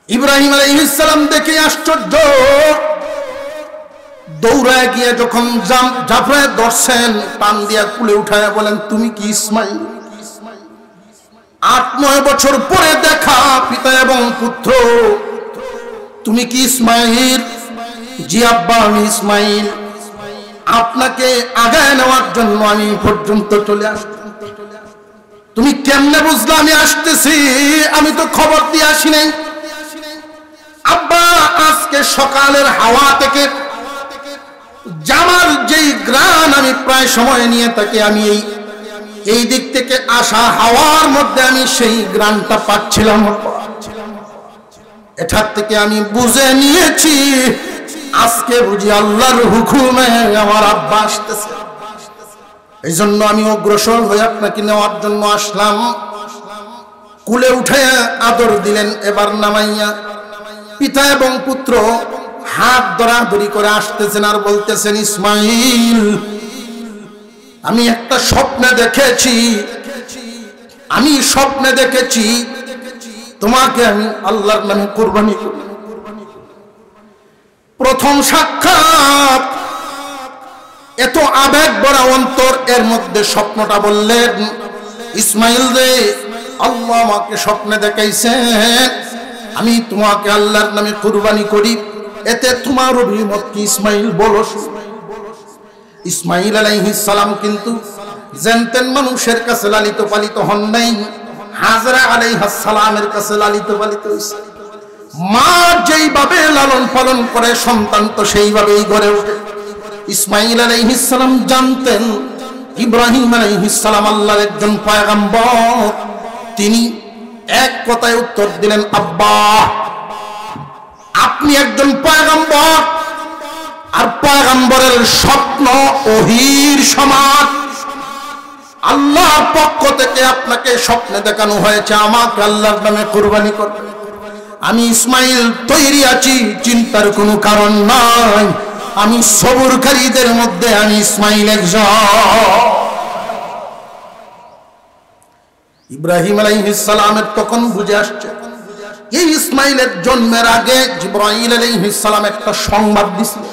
A: ইব্রাহিম আলাইহিস সালাম দেখে আশ্চর্য, দৌড়ায় গিয়ে যখন জাফরায় ধরছেন, টান দিয়া কুলে উঠায় বলেন, তুমি কি ইসমাইল? 8-9 বছর পরে দেখা পিতা এবং পুত্র, তুমি কি ইসমাইল? জি আব্বা, আমি ইসমাইল। আপনাকে আগায় নেওয়ার জন্য আমি পর্যন্ত চলে আসছি। তুমি কেমনে বুঝলা আমি আসতেছি? আমি তো খবর দিয়ে আসি নাই। আব্বা, আজকে সকালের হাওয়া থেকে জামার যেই গ্রান আমি প্রায় সময় নিয়ে থাকি, আমি এই দিক থেকে আসা হাওয়ার মধ্যে আমি সেই গ্রানটা পাচ্ছিলাম। এটার থেকে আমি বুঝে নিয়েছি আজকে বুঝি আল্লাহর হুকুমে আমার আব্বা আসতেছে। এই জন্য আমি অগ্রসর হয়ে আপনাকে নেওয়ার জন্য আসলাম। কুলে উঠে আদর দিলেন। এবার নামাইয়া পিতা এবং পুত্র হাত ধরাধরি করে আসতেছেন আর বলতেছেন, ইসমাইল, আমি একটা স্বপ্নে দেখেছি, আমি স্বপ্নে দেখেছি তোমাকে আমি আল্লাহর নামে কুরবানি করি। প্রথম সাক্ষাৎ, এত আবেগ ভরা অন্তর, এর মধ্যে স্বপ্নটা বললেন, ইসমাইল রে, আল্লাহ আমাকে স্বপ্নে দেখাইছেন আমি তোমাকে আল্লাহর নামে কুরবানি করি, এতে তোমার অভিমত কি ইসমাইল বলো। ইসমাইল আলাইহিস সালাম কিন্তু জানতেন মানুষের কাছে লালিত পালিত হন নাই, হাজরা আলাইহিস সালামের কাছে লালিত পালিত হয়েছে। মা যেইভাবে লালন পালন করে সন্তান তো সেইভাবেই গড়ে ওঠে। ইসমাইল আলাইহিস সালাম জানতেন ইব্রাহিম আলাইহিস সালাম আল্লাহর একজন পয়গম্বর। তিনি এক কথায় উত্তর দিলেন, আব্বা, আপনি একজন পয়গম্বর, আর পয়গম্বরের স্বপ্ন ওহীর সমান। আল্লাহর পক্ষ থেকে আপনাকে স্বপ্নে দেখানো হয়েছে আমাকে আল্লাহর নামে কুরবানি করবে। আমি ইসমাইল তৈরি আছি, চিন্তার কোনো কারণ নাই। আমি সবরকারীদের মধ্যে আমি ইসমাইল একজন। ইব্রাহিম আলাইহিস সালামের তখন বুঝে আসছে, এই ইসমাইলের জন্মের আগে জিবরাইল আলাইহিস সালাম একটা সংবাদ দিয়েছিল,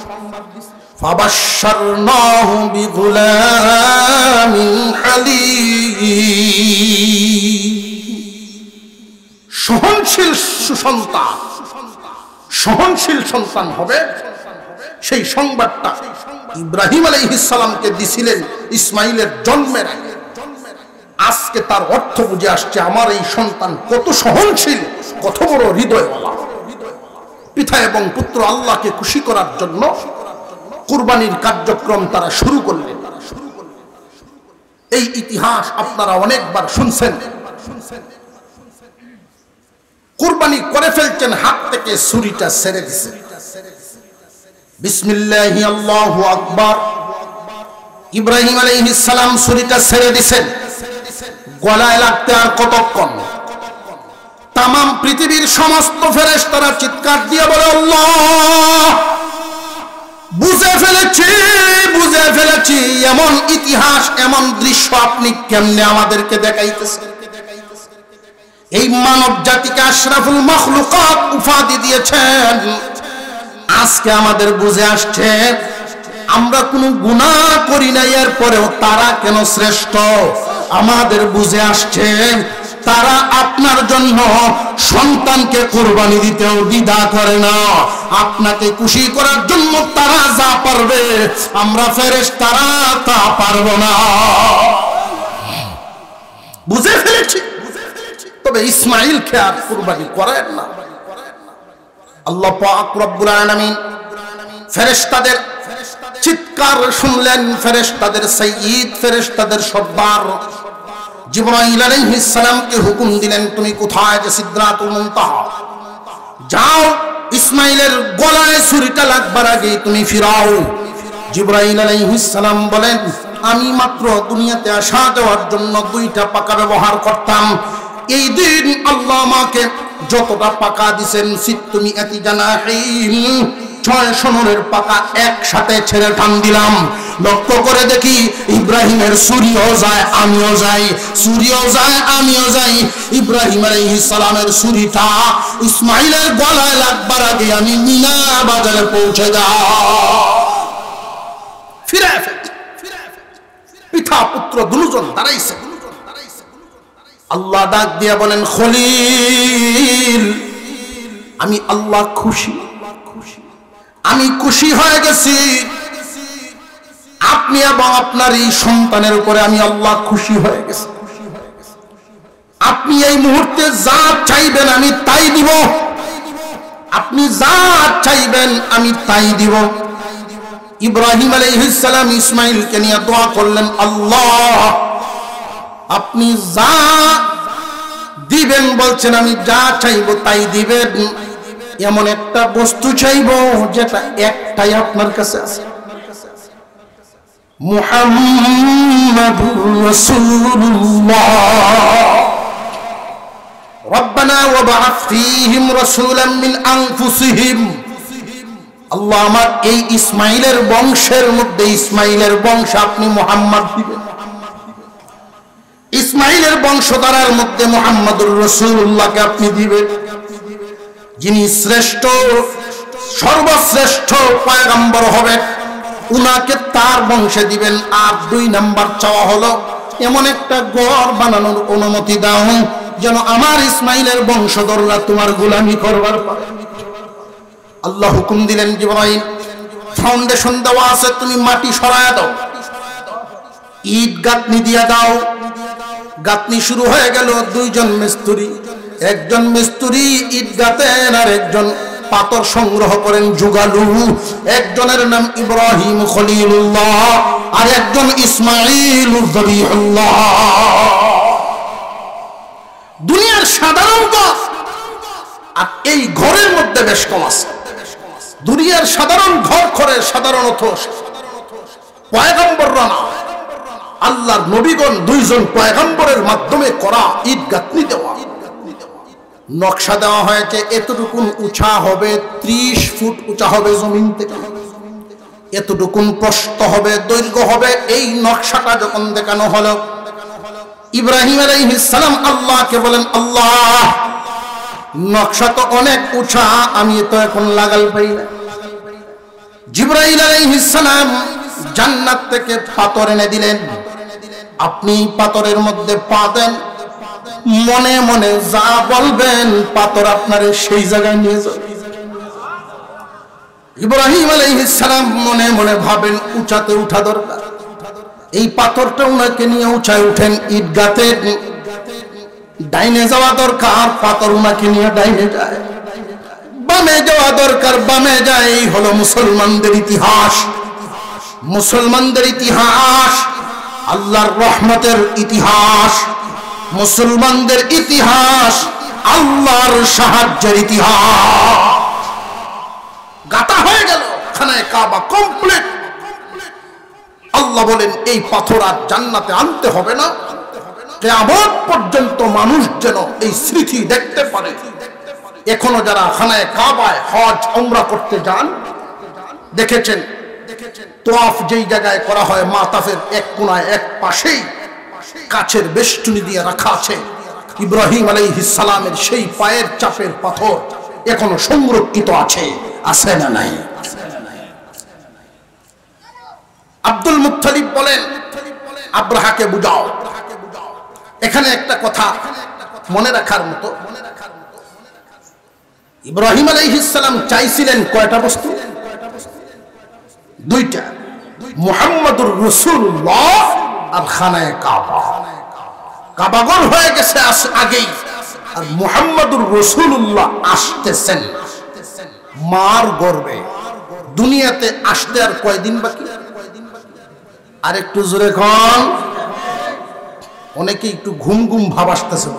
A: ফাবাশশারনাহু বিগুলামিন হালিম। সহনশীল সুসন্তান, সহনশীল সন্তান হবে, সেই সংবাদটা ইব্রাহিম আলাইহিস সালামকে দিছিলেন ইসমাইলের জন্মের আগে। আজকে তার অর্থ বুঝে আসছে, আমার এই সন্তান কত সহনশীল, কত বড় হৃদয়ওয়ালা। পিতা এবং পুত্র আল্লাহকে খুশি করার জন্য কুরবানির কার্যক্রম তারা শুরু করলেন। এই ইতিহাস আপনারা অনেকবার শুনছেন। কুরবানি করে ফেলছেন, হাত থেকে ছুরিটা ছেড়ে দিছে, বিসমিল্লাহি আল্লাহু আকবার। ইব্রাহিম আলাইহিস সালাম ছুরিটা ছেড়ে দিছেন। গলায় লাগতে আর কতক্ষণ? তাম পৃথিবীর সমস্ত ফেরেশতারা চিৎকার দিয়ে বলে, আল্লাহ, বুঝে ফেলেছি, বুঝে ফেলেছি। এমন ইতিহাস, এমন দৃশ্য আপনি কেমনে আমাদেরকে দেখাইতেছেন? এই মানব জাতিকে আশরাফুল মাখলুকাত উপাধি দিয়েছেন। আজকে আমাদের বুঝে আসছে, আমরা কোনো গুনাহ করি না, এরপরেও তারা কেন শ্রেষ্ঠ। আমাদের বুঝে আসছে, তারা আপনার জন্য সন্তানকে কুরবানি দিতেও দ্বিধা করে না। আপনাকে খুশি করার জন্য তারা যা পারবে, আমরা ফেরেশতারা তা পারবো না। বুঝে ফেলেছি। তবে ইসমাইলকে আর কুরবানি করেন না। আল্লাহ পাক রব্বুল আলামিন ফেরেশতাদের চিৎকার শুনলেন। ফেরেশতাদের সাইয়্যিদ, ফেরেশতাদের সর্দার জিবরাইল আলাইহিস সালামকে হুকুম দিলেন, তুমি কোথায়? যে সিদরাতুল মুনতাহা যাও, ইসমাইলের গলায় ছুরিটা লাগবার আগে তুমি ফিরাও। জিবরাইল আলাইহিস সালাম বলেন, আমি মাত্র দুনিয়াতে আসা যাওয়ার জন্য 2টা পাকা ব্যবহার করতাম। এই দিন আল্লাহ আমাকে যতটা পাকা দিছেন, সিত্তুমি আতি জানাহিন, 6 নূরের পাকা একসাথে ছেড়ে টান দিলাম। লক্ষ্য করে দেখি, ইব্রাহিমের ছুরিও যায়, আমিও যাই, ছুরিও যায়, আমিও যাই। ইব্রাহিম আলাইহিস সালামের ছুরিটা ইসমাইলের গলায় লাগবার আগে আমি মিনা বাজারে পৌঁছে যাই। ফিরে পিতা পুত্র দুজন দাঁড়াইছে। আল্লাহ ডাক দিয়া বলেন, খলিল, আমি আল্লাহ খুশি, আমি খুশি হয়ে গেছি। আপনি এবং আপনার এই সন্তানের উপরে আমি আল্লাহ খুশি হয়ে গেছি। আপনি এই মুহূর্তে যা চাইবেন আমি তাই দিব। আপনি যা চাইবেন আমি তাই দিব। ইব্রাহিম আলাইহিস সালাম ইসমাইলকে নিয়ে দোয়া করলেন, আল্লাহ, আপনি যা দিবেন বলছেন, আমি যা চাইবো তাই দিবেন। এমন একটা বস্তু চাইবো যেটা একটাই আপনার কাছে আছে, মুহাম্মাদুর রাসূলুল্লাহ। রব্বানা ওয়াবআথ ফীহিম রাসূলাম মিন আনফুসিহিম। আল্লাহ, আমার এই ইসমাইলের বংশের মধ্যে, ইসমাইলের বংশ আপনি মুহাম্মদ দিবেন। ইসমাইলের বংশধারার মধ্যে মুহাম্মাদুর রাসূলুল্লাহকে আপনি দিবেন, যিনি শ্রেষ্ঠ, সর্বশ্রেষ্ঠ পয়গম্বর হবেন, উনাকে তার বংশে দিবেন। আর 2 নাম্বার চাওয়া হলো, এমন একটা ঘর বানানোর অনুমতি দাও যেন আমার ইসমাইলের বংশধররা তোমার গোলামি করবার পারে। আল্লাহ হুকুম দিলেন, জিবরাইল, ফাউন্ডেশন দেওয়া আছে, তুমি মাটি সরায়া দাও, ইট গাঁথনি দিয়া দাও। গাঁথনি শুরু হয়ে গেল। 2 জন মিস্ত্রি, একজন মিস্ত্রি ইট গাঁথেন আর একজন পাথর সংগ্রহ করেন যুগালু। একজনের নাম ইব্রাহিম খলিলুল্লাহ আর একজন ইসমাইল যবিহুল্লাহ। দুনিয়ার সাধারণ গাছ, আর এই ঘরের মধ্যে বেশ কম আছে। দুনিয়ার সাধারণ ঘর করে সাধারণত পয়গম্বররা না, আল্লাহর নবীগণ দুইজন পয়গম্বরের মাধ্যমে করা ঈদ গাঁথনি দেওয়া, নকশা দেওয়া হয়েছে। এতটুকুন উঁচা হবে, 30 ফুট উঁচা হবে জমিন থেকে, এতটুকুন প্রস্থ হবে, দৈর্ঘ্য হবে। এই নকশাটা যখন দেখানো হলো, ইব্রাহিম আলাইহিস সালাম আল্লাহকে বলেন, আল্লাহ নকশা তো অনেক উঁচা, আমি তো এখন লাগাল পাই না। জিবরাইল আলাইহিস সালাম জান্নাত থেকে পাথর এনে দিলেন, আপনি পাথরের মধ্যে পা দেন, মনে মনে যা বলবেন পাথর আপনারে সেই জায়গায় নিয়ে যাবে। ইব্রাহিম আলাইহিস সালাম মনে মনে ভাবেন উঁচাতে উঠা দরকার, এই পাথরটা উনাকে নিয়ে উঁচায় উঠেন, ঈদগাতে ডাইনে যাওয়া দরকার, পাথর উনাকে নিয়ে ডাইনে যায়, বামে যাওয়া দরকার, বামে যায়। এই হলো মুসলমানদের ইতিহাস, মুসলমানদের ইতিহাস, আল্লাহর রহমতের ইতিহাস, মুসলমানদের ইতিহাস, আল্লাহর সাহায্যের ইতিহাস। গাতা হয়ে গেল খানায়ে কাবা কমপ্লিট। আল্লাহ বলেন এই পাথর আর জান্নাতে আনতে হবে না, কিয়ামত পর্যন্ত মানুষ যেন এই স্মৃতি দেখতে পারে। এখনো যারা খানায়ে কাবায় হজ উমরা করতে যান, দেখেছেন তাওয়াফ যেই জায়গায় করা হয়, মাতাফের এক কোণায় এক পাশেই কাচের বেষ্টনী দিয়ে রাখা আছে ইব্রাহিম আলাইহিস সালামের সেই পায়ের চাপের পাথর, এখনো সংরক্ষিত আছে, আছে না নাই? আব্দুল মুত্তালিব বলেন, আব্রাহাকে বুঝাও। এখানে একটা কথা মনে রাখার মতো, ইব্রাহিম আলাইহিস সালাম চাইছিলেন কয়টা বস্তু? দুইটা, মুহাম্মাদুর রাসূলুল্লাহ আর খানায়ে কাবা। কাবাগর হয়ে গেছে আগেই, আর মুহাম্মাদুর রাসূলুল্লাহ আসতেছেন মার গর্ভে। দুনিয়াতে আসতে আর কয়দিন বাকি? আর একটু জোরে কোন, অনেকে একটু ঘুম ঘুম ভাব আসতেছে,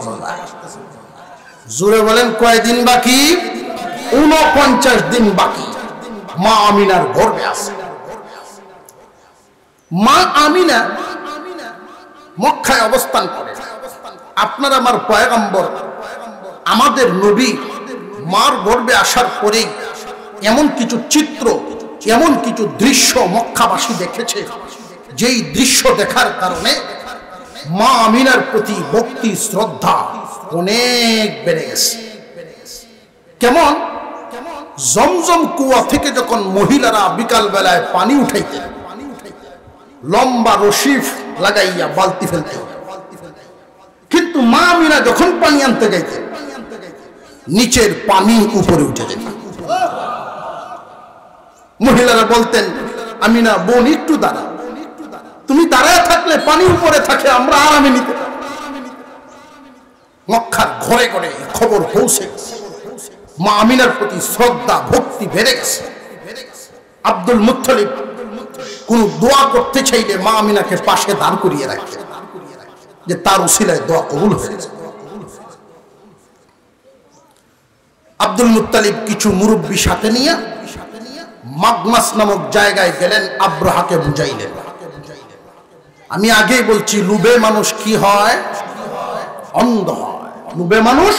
A: জোরে বলেন কয়দিন বাকি? 49 দিন বাকি। মা আমিনার গর্ভে আছে। মা আমিনা মক্কায় অবস্থান করে। আপনার আমার পয়গম্বর, আমাদের নবী মার গর্ভে আসার পরেই এমন কিছু চিত্র, এমন কিছু দৃশ্য মক্কাবাসী দেখেছে, যেই দৃশ্য দেখার কারণে মা আমিনার প্রতি ভক্তি শ্রদ্ধা অনেক বেড়ে গেছে। কেমন? জমজম কুয়া থেকে যখন মহিলারা বিকাল বেলায় পানি উঠাইতেন, লম্বা রশিফ লাগাইয়া বালতি ফেলতে, কিন্তু মা আমিনা যখন পানি আনতে যাইতেন, নিচের পানি উপরে উঠে যেত। মহিলারা বলতেন, আমিনা বোন একটু দাঁড়া, তুমি দাঁড়ায় থাকলে পানি উপরে থাকে, আমরা আরামে নিতে। মক্কার ঘরে ঘরে খবর পৌঁছে গেছে, মা আমিনার প্রতি শ্রদ্ধা ভক্তি বেড়ে গেছে। আব্দুল মুত্তালিব কোন দোয়া করতে চাইলে মা আমিনাকে পাশে দাঁড় করিয়ে রাখতেন, যে তার উসিলায় দোয়া কবুল হয়েছে। আব্দুল মুত্তালিব কিছু মুরব্বী সাথে নিয়ে মাগমাস নামক জায়গায় গেলেন, আব্রাহাকে বুঝাইলেন। আমি আগেই বলছি, লুবে মানুষ কি হয়? অন্ধ হয়। লুবে মানুষ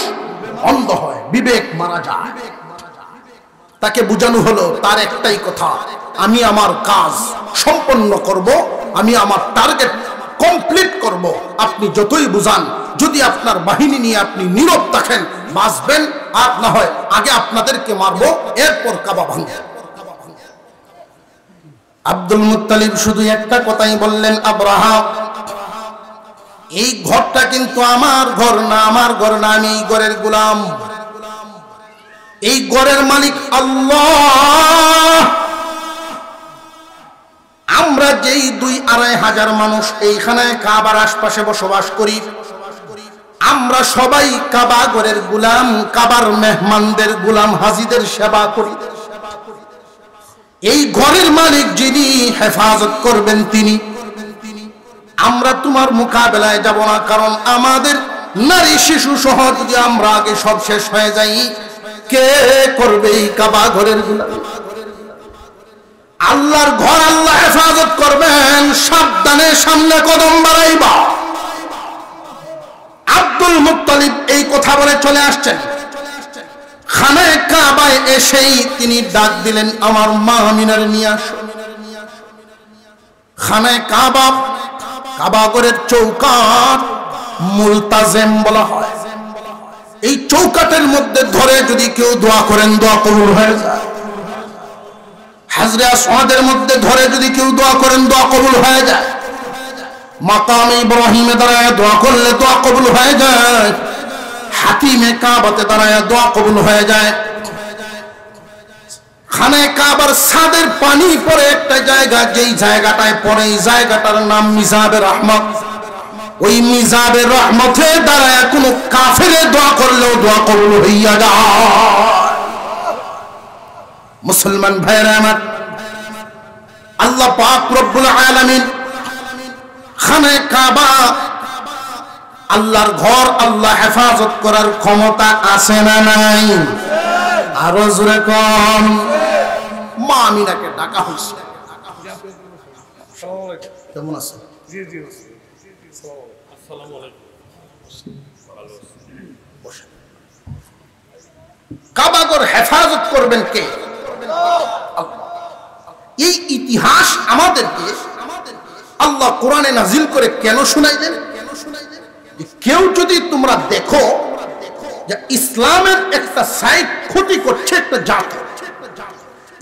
A: অন্ধ হয়, বিবেক মারা যায়। তাকে বুঝানো হলো, তার একটাই কথা, আমি আমার কাজ সম্পন্ন করব, আমি আমার টার্গেট কমপ্লিট করব। আপনি যতই বুঝান, যদি আপনার বাহিনী নিয়ে আপনি নীরব থাকেন, বাঁচবেন, আর না হয় আগে আপনাদেরকে মারবো, এরপর কাবা ভাঙবে। আব্দুল মুত্তালিব শুধু একটা কথাই বললেন, আব্রাহা এই ঘরটা কিন্তু আমার ঘর না, আমার ঘর না, আমি এই ঘরের গোলাম। এই ঘরের মালিক আল্লাহ। আমরা যেই 2-2.5 হাজার মানুষ এইখানে কাবার আশপাশে বসবাস করি, আমরা সবাই কাবা ঘরের গোলাম, কাবার মেহমানদের গোলাম, হাজীদের সেবা করি। এই ঘরের মালিক যিনি হেফাজত করবেন তিনি। আমরা তোমার মোকাবেলায় যাব না, কারণ আমাদের নারী শিশু সহ যদি আমরা আগে সব শেষ হয়ে যাই, কে করবে এই কাবা ঘরের গোলাম? আল্লাহর ঘর আল্লাহ হেফাজত করবেন, সাবধানে সামনে কদম বাড়াইবা। আব্দুল মুত্তালিব এই কথা বলে চলে আসছেন। খানায়ে কাবায় এসেই তিনি ডাক দিলেন, আমার মা আমিনার নিয়ে আসো। খানায়ে কাবা, কাবা ঘরের চৌকাট মুলতাজিম বলা হয়। এই চৌকাটের মধ্যে ধরে যদি কেউ দোয়া করেন দোয়া কবুল হয়ে যায়। হাজরে আসওয়াদের মধ্যে ধরে যদি কেউ দোয়া করেন দোয়া কবুল হয়ে যায়। মাকামে ইব্রাহিমে দাঁড়ায় দোয়া করলে দোয়া কবুল হয়ে যায়। হাতিমে কাবাতে দাঁড়ায় দোয়া কবুল হয়ে যায়। খানায়ে কাবার ছাদের পানি পড়ে একটা জায়গা, যেই জায়গাটায় পড়ে এই জায়গাটার নাম মিজাবে রহমত। ওই মিজাবে রহমতে দাঁড়ায় কোন কাফেরে দোয়া করলেও দোয়া কবুল হইয়া যায়। মুসলমান ভাইরা আমার, আল্লাহ পাক রব্বুল আলামিন খানায়ে কাবা আল্লাহর ঘর, আল্লাহ হেফাজত করার ক্ষমতা আছে না নাই? আরো জোরে কম। মা আমিনাকে ডাকা হয়েছে। কেমন আছে? জি জি আসসালামু আলাইকুম। কাবা ঘর হেফাজত করবেন কে? এই ইতিহাস আমাদেরকে আল্লাহ কোরআনে নাজিল করে কেন শুনাইলেন? কেউ যদি তোমরা দেখো যে ইসলামের একটা সাইড ক্ষতি করছে একটা জাতি,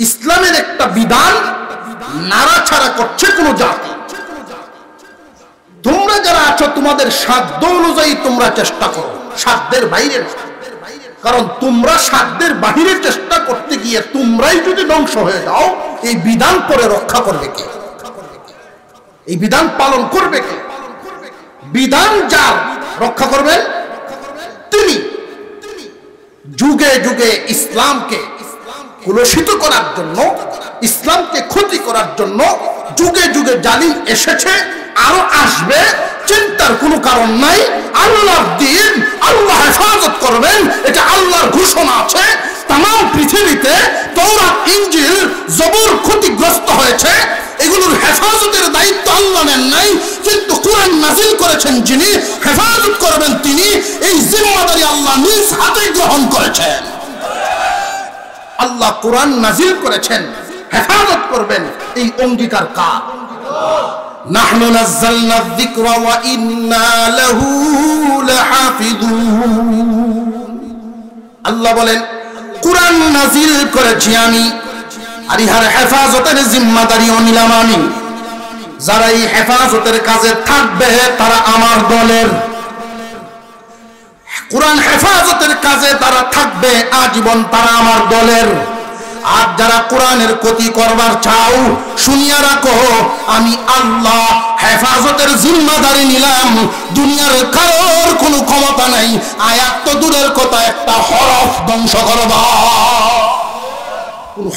A: ইসলামের একটা বিধান নাড়াছাড়া করছে কোন জাতি, তোমরা যারা আছো তোমাদের সাধ্য অনুযায়ী তোমরা চেষ্টা করো, সাধ্যের বাইরে না। কারণ তোমরা সাধ্যের বাহিরে চেষ্টা করতে গিয়ে তোমরাই যদি ধ্বংস হয়ে যাও, এই বিধান পরে রক্ষা করবে কে? এই বিধান পালন করবে কে? বিধান যার রক্ষা করবেন তিনি। যুগে যুগে ইসলামকে কলুষিত করার জন্য, ইসলামকে ক্ষতি করার জন্য যুগে যুগে জালিম এসেছে, আরো আসবে, চিন্তার কোনো কারণ নাই। আল্লাহর দ্বীন আল্লাহ হেফাজত করবেন, এটা আল্লাহর ঘোষণা আছে। তাম পৃথিবীতে তওরাত, ইনজিল, জবুর ক্ষতিগ্রস্ত হয়েছে, এগুলোর হেফাজতের দায়িত্ব আল্লাহ নেন নাই, কিন্তু কোরআন নাজিল করেছেন যিনি, হেফাজত করবেন তিনি। এই জিম্মাদারি আল্লাহ নিজ হাতে গ্রহণ করেছেন। আল্লাহ কোরআন নাজিল করেছেন, হেফাজত করবেন, এই অঙ্গীকার কার? নাহনু নাযালনা যিকরা ওয়া ইন্না লাহু লাহাফিযুন। আল্লাহ বলেন, কোরআন নাজিল করেছি আমি, আর ইহার হেফাজতের জিম্মাদারিও নিলাম আমি। যারা এই হেফাজতের কাজে থাকবে তারা আমার দলের। কোরআন হেফাজতের কাজে তারা থাকবে আজীবন, তারা আমার দলের। আর যারা কোরআনের ক্ষতি করবার চাও, শুনিয়া রাখো, আমি আল্লাহ হেফাজতের জিম্মাদারি নিলাম। দুনিয়ার কারোর কোনো ক্ষমতা নাই, আয়াত তো দূরের কথা, একটা হরফ ধ্বংস করবা,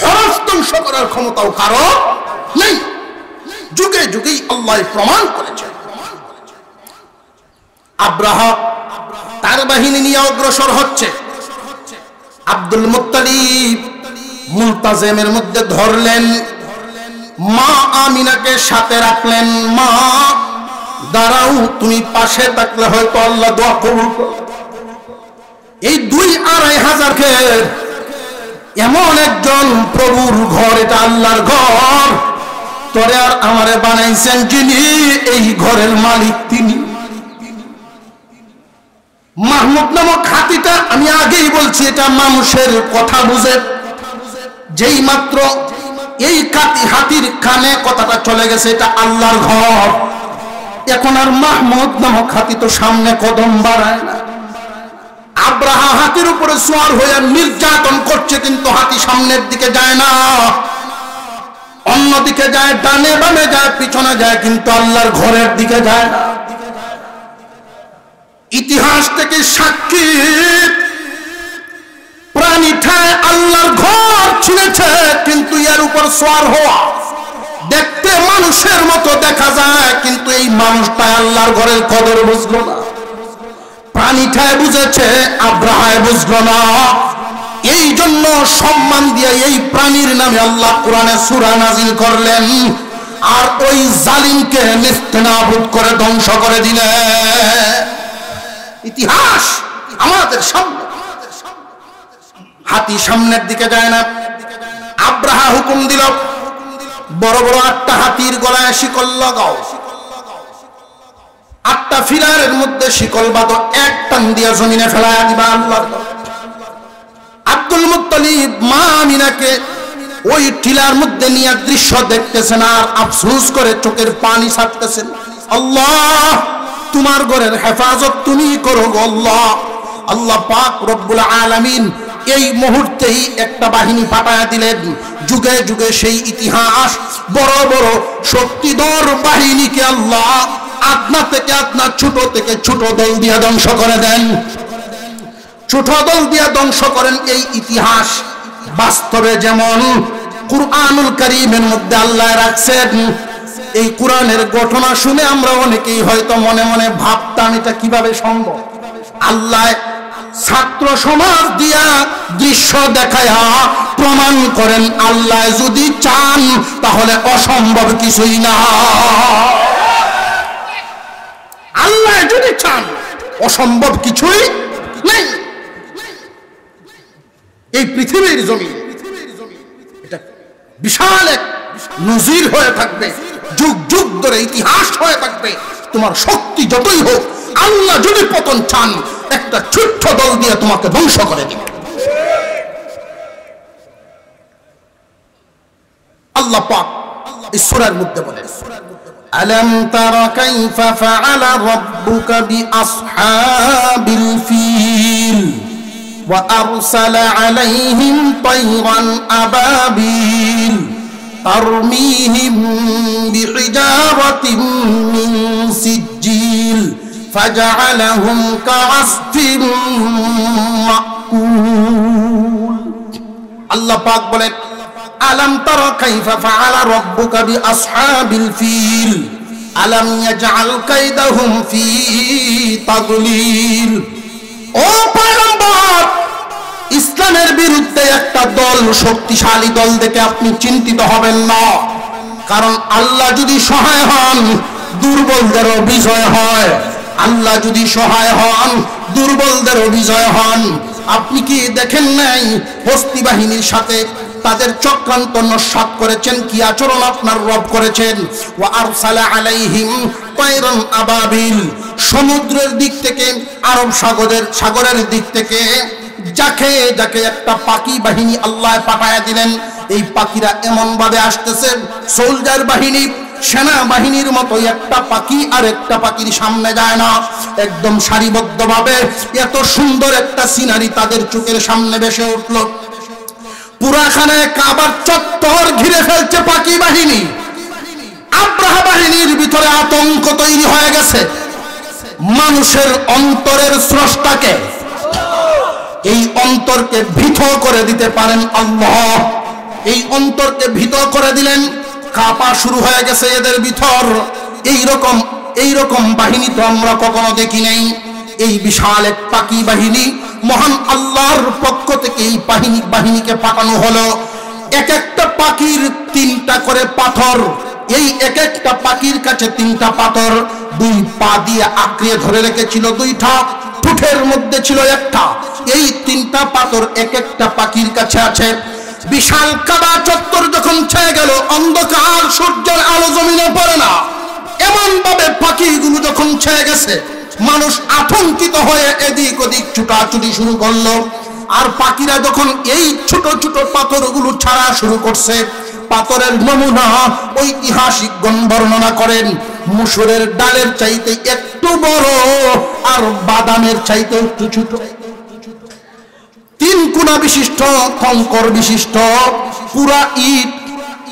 A: হরফ ধ্বংস করার ক্ষমতাও কারো নেই। যুগে যুগেই আল্লাহ প্রমাণ করেছেন। আব্রাহা তার বাহিনী নিয়ে অগ্রসর হচ্ছে। আব্দুল মুত্তালিব মুলতাজিমের মধ্যে ধরলেন, মা আমিনাকে সাথে রাখলেন। মা দাঁড়াও, তুমি পাশে থাকলে হয়তো আল্লাহ দোয়া কবুল করবে। এই 2,500 এমন একজন প্রভুর ঘর, এটা আল্লাহর ঘর, তোরে আর আমারে বানাইছেন যিনি, এই ঘরের মালিক তিনি। মাহমুদ নামক হাতিটা, আমি আগেই বলছি, এটা মানুষের কথা বুঝে। যেই মাত্র এই হাতির কানে কথাটা চলে গেছে, এটা আল্লাহর ঘর। এখন আর মাহমুদ নামক হাতি তো সামনে কদম বাড়ায় না। আব্রাহা হাতির উপরে সওয়ার হয়ে নির্যাতন করছে, কিন্তু হাতি সামনের দিকে যায় না, অন্যদিকে যায়, ডানে বামে যায়, পিছনে যায়, কিন্তু আল্লাহর ঘরের দিকে যায় না। ইতিহাস থেকে সাক্ষী, প্রাণীঠায় আল্লাহর ঘর ছিঁড়েছে, কিন্তু এর উপর সওয়ার হওয়া দেখতে মানুষের মতো দেখা যায়, কিন্তু এই মানুষটা আল্লাহর ঘরের কদর বুঝলো না। প্রাণীঠায় বুঝেছে, আব্রাহায় বুঝলো না। এই জন্য সম্মান দিয়ে এই প্রাণীর নামে আল্লাহ কোরআনে সূরা নাজিল করলেন, আর ওই জালিমকে নিস্তেনাবুদ করে ধ্বংস করে দিলেন। ইতিহাস আমাদের সামনে, হাতি সামনের দিকে যায় না। আব্রাহা হুকুম দিল, বড় বড় 8টা হাতির গলায় শিকল লাগাও, 8টা ফিলারের মধ্যে শিকল বাঁধো, এক টান দিয়া জমিনে ফেলায়া দিবা। আল্লাহ আব্দুল মুত্তালিব মা আমিনাকে ওই টিলার মধ্যে নিয়ে দৃশ্য দেখতেছেন আর আফসোস করে চোখের পানি ছাড়তেছেন। আল্লাহ, তোমার ঘরের হেফাজত তুমি করো গো আল্লাহ। আল্লাহ পাক রব্বুল আলামিন এই মুহূর্তেই একটা বাহিনী পাঠায়া দিলেন। যুগে যুগে সেই ইতিহাস বড় বড় শক্তিধর বাহিনীকে আল্লাহ আপনা থেকে আপনা, ছোট থেকে ছোট দল দিয়া ধ্বংস করে দেন, ছোট দল দিয়া ধ্বংস করেন। এই ইতিহাস বাস্তবে যেমন কুরআনুল কারীমের মধ্যে আল্লাহ রাখছেন। এই কোরআনের ঘটনা শুনে আমরা অনেকেই হয়তো মনে মনে ভাবতাম এটা কিভাবে সম্ভব। আল্লাহ ছাত্র সমাজ দিয়া দৃশ্য দেখায়া প্রমাণ করেন, আল্লাহ যদি চান তাহলে অসম্ভব কিছুই না। আল্লাহ যদি চান অসম্ভব কিছুই নেই। এই পৃথিবীর জমিন এটা বিশাল এক নজির হয়ে থাকবে, যুগ যুগ ধরে ইতিহাস হয়ে থাকবে। তোমার শক্তি যতই হোক, আল্লাহ যদি পতন চান একটা ছোট্ট দল দিয়ে তোমাকে ধ্বংস করে দিবে। আল্লাহ পাক এই সূরার মধ্যে বলেন, আলাম তারা কাইফা ফাআলা রাব্বুকা বিআসহাবিল ফিল ওয়া আরসালা আলাইহিম তায়রান আবাবিল তারমিহিম বিহিজারাতিন মিন সিজ্জিল ফাজআলাহুম কাআসফিন মাকুল। আল্লাহ পাক বলেন, আলাম তারা কাইফা ফাআলা রাব্বুকা বিআসহাবিল ফিল আলাম ইয়াজআল কাইদাহুম ফি তাদলিল। ও পয়গম্বর, ইসলামের বিরুদ্ধে একটা দল, শক্তিশালী দল দেখে আপনি চিন্তিত হবেন না। কারণ আল্লাহ যদি সহায় হন, দুর্বলদেরও বিজয় হয়। আল্লাহ যদি সহায় হন, দুর্বলদেরও বিজয় হন। আপনি কি দেখেন নাই হস্তি বাহিনীর সাথে তাদের চক্রান্ত নস্যাৎ করেছেন? কি আচরণ আপনার রব করেছেন? ওয়া আরসালা আলাইহিম তায়রান আবাবিল, সমুদ্রের দিক থেকে, আরব সাগরের দিক থেকে যাকে যাকে একটা পাখি বাহিনী আল্লাহ পাঠায়া দিলেন। এই পাখিরা এমন ভাবে আসতেছে, সোলজার বাহিনী, সেনা বাহিনীর মতো একটা পাখি আর একটা পাখির সামনে যায় না, একদম সারিবদ্ধভাবে। এত সুন্দর একটা সিনারি তাদের চোখের সামনে ভেসে উঠল। পুরাখানে কাবার চত্বর ঘিরে ফেলছে পাখি বাহিনী। আব্রাহা বাহিনীর ভিতরে আতঙ্ক তৈরি হয়ে গেছে। মানুষের অন্তরের স্রষ্টাকে, এই অন্তরকে ভীত করে দিতে পারেন আল্লাহ। এই অন্তরকে ভীত করে দিলেন, কাঁপা শুরু হয়ে গেছে এদের ভিতর। এইরকম বাহিনী তো আমরা কখনো দেখি নাই। এই বিশাল এক পাখি বাহিনী মহান আল্লাহর পক্ষ থেকে এই বাহিনীকে পাঠানো হলো। এক একটা পাখির 3টা করে পাথর, এই এক একটা পাখির কাছে 3টা পাথর, 2 পা দিয়ে আঁকড়িয়ে ধরে রেখেছিল 2টা, ঠোঁটের মধ্যে ছিল 1টা। এই 3টা পাথর এক একটা পাখির কাছে আছে। বিশাল কাবা চত্বর যখন ছেয়ে গেল, অন্ধকার, সূর্যের আলো জমিনে পড়ে না, এমন ভাবে পাখিগুলো যখন ছেয়ে গেছে, মানুষ আতঙ্কিত হয়ে এদিক ওদিক ছুটাছুটি শুরু করলো। আর পাখিরা যখন এই ছোট ছোট পাথরগুলো ছাড়া শুরু করছে, পাথরের নমুনা ঐতিহাসিকগণ বর্ণনা করেন মুসুরের ডালের চাইতে একটু বড় আর বাদামের চাইতে একটু ছোট, 3 কোণা বিশিষ্ট, কঙ্কর বিশিষ্ট, পুরা ইট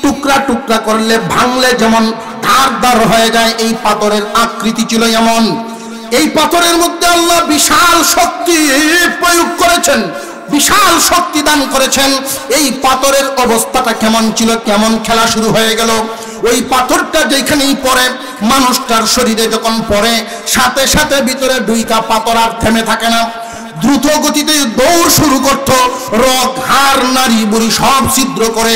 A: টুকরা টুকরা করলে ভাঙলে যেমন ধার ধার হয়ে যায়, এই পাথরের আকৃতি ছিল এমন। এই পাথরের মধ্যে আল্লাহ বিশাল শক্তি প্রয়োগ করেছেন, বিশাল শক্তি দান করেছেন। এই পাথরের অবস্থাটা কেমন ছিল, কেমন খেলা শুরু হয়ে গেল। ওই পাথরটা যেখানেই পড়ে, মানুষটার শরীরে যখন পড়ে, সাথে সাথে ভিতরে 2টা পাথর আর থেমে থাকে না। দ্রুত গতিতে দৌড় শুরু করত, রক হাড় নারী বুড়ি সব ছিদ্র করে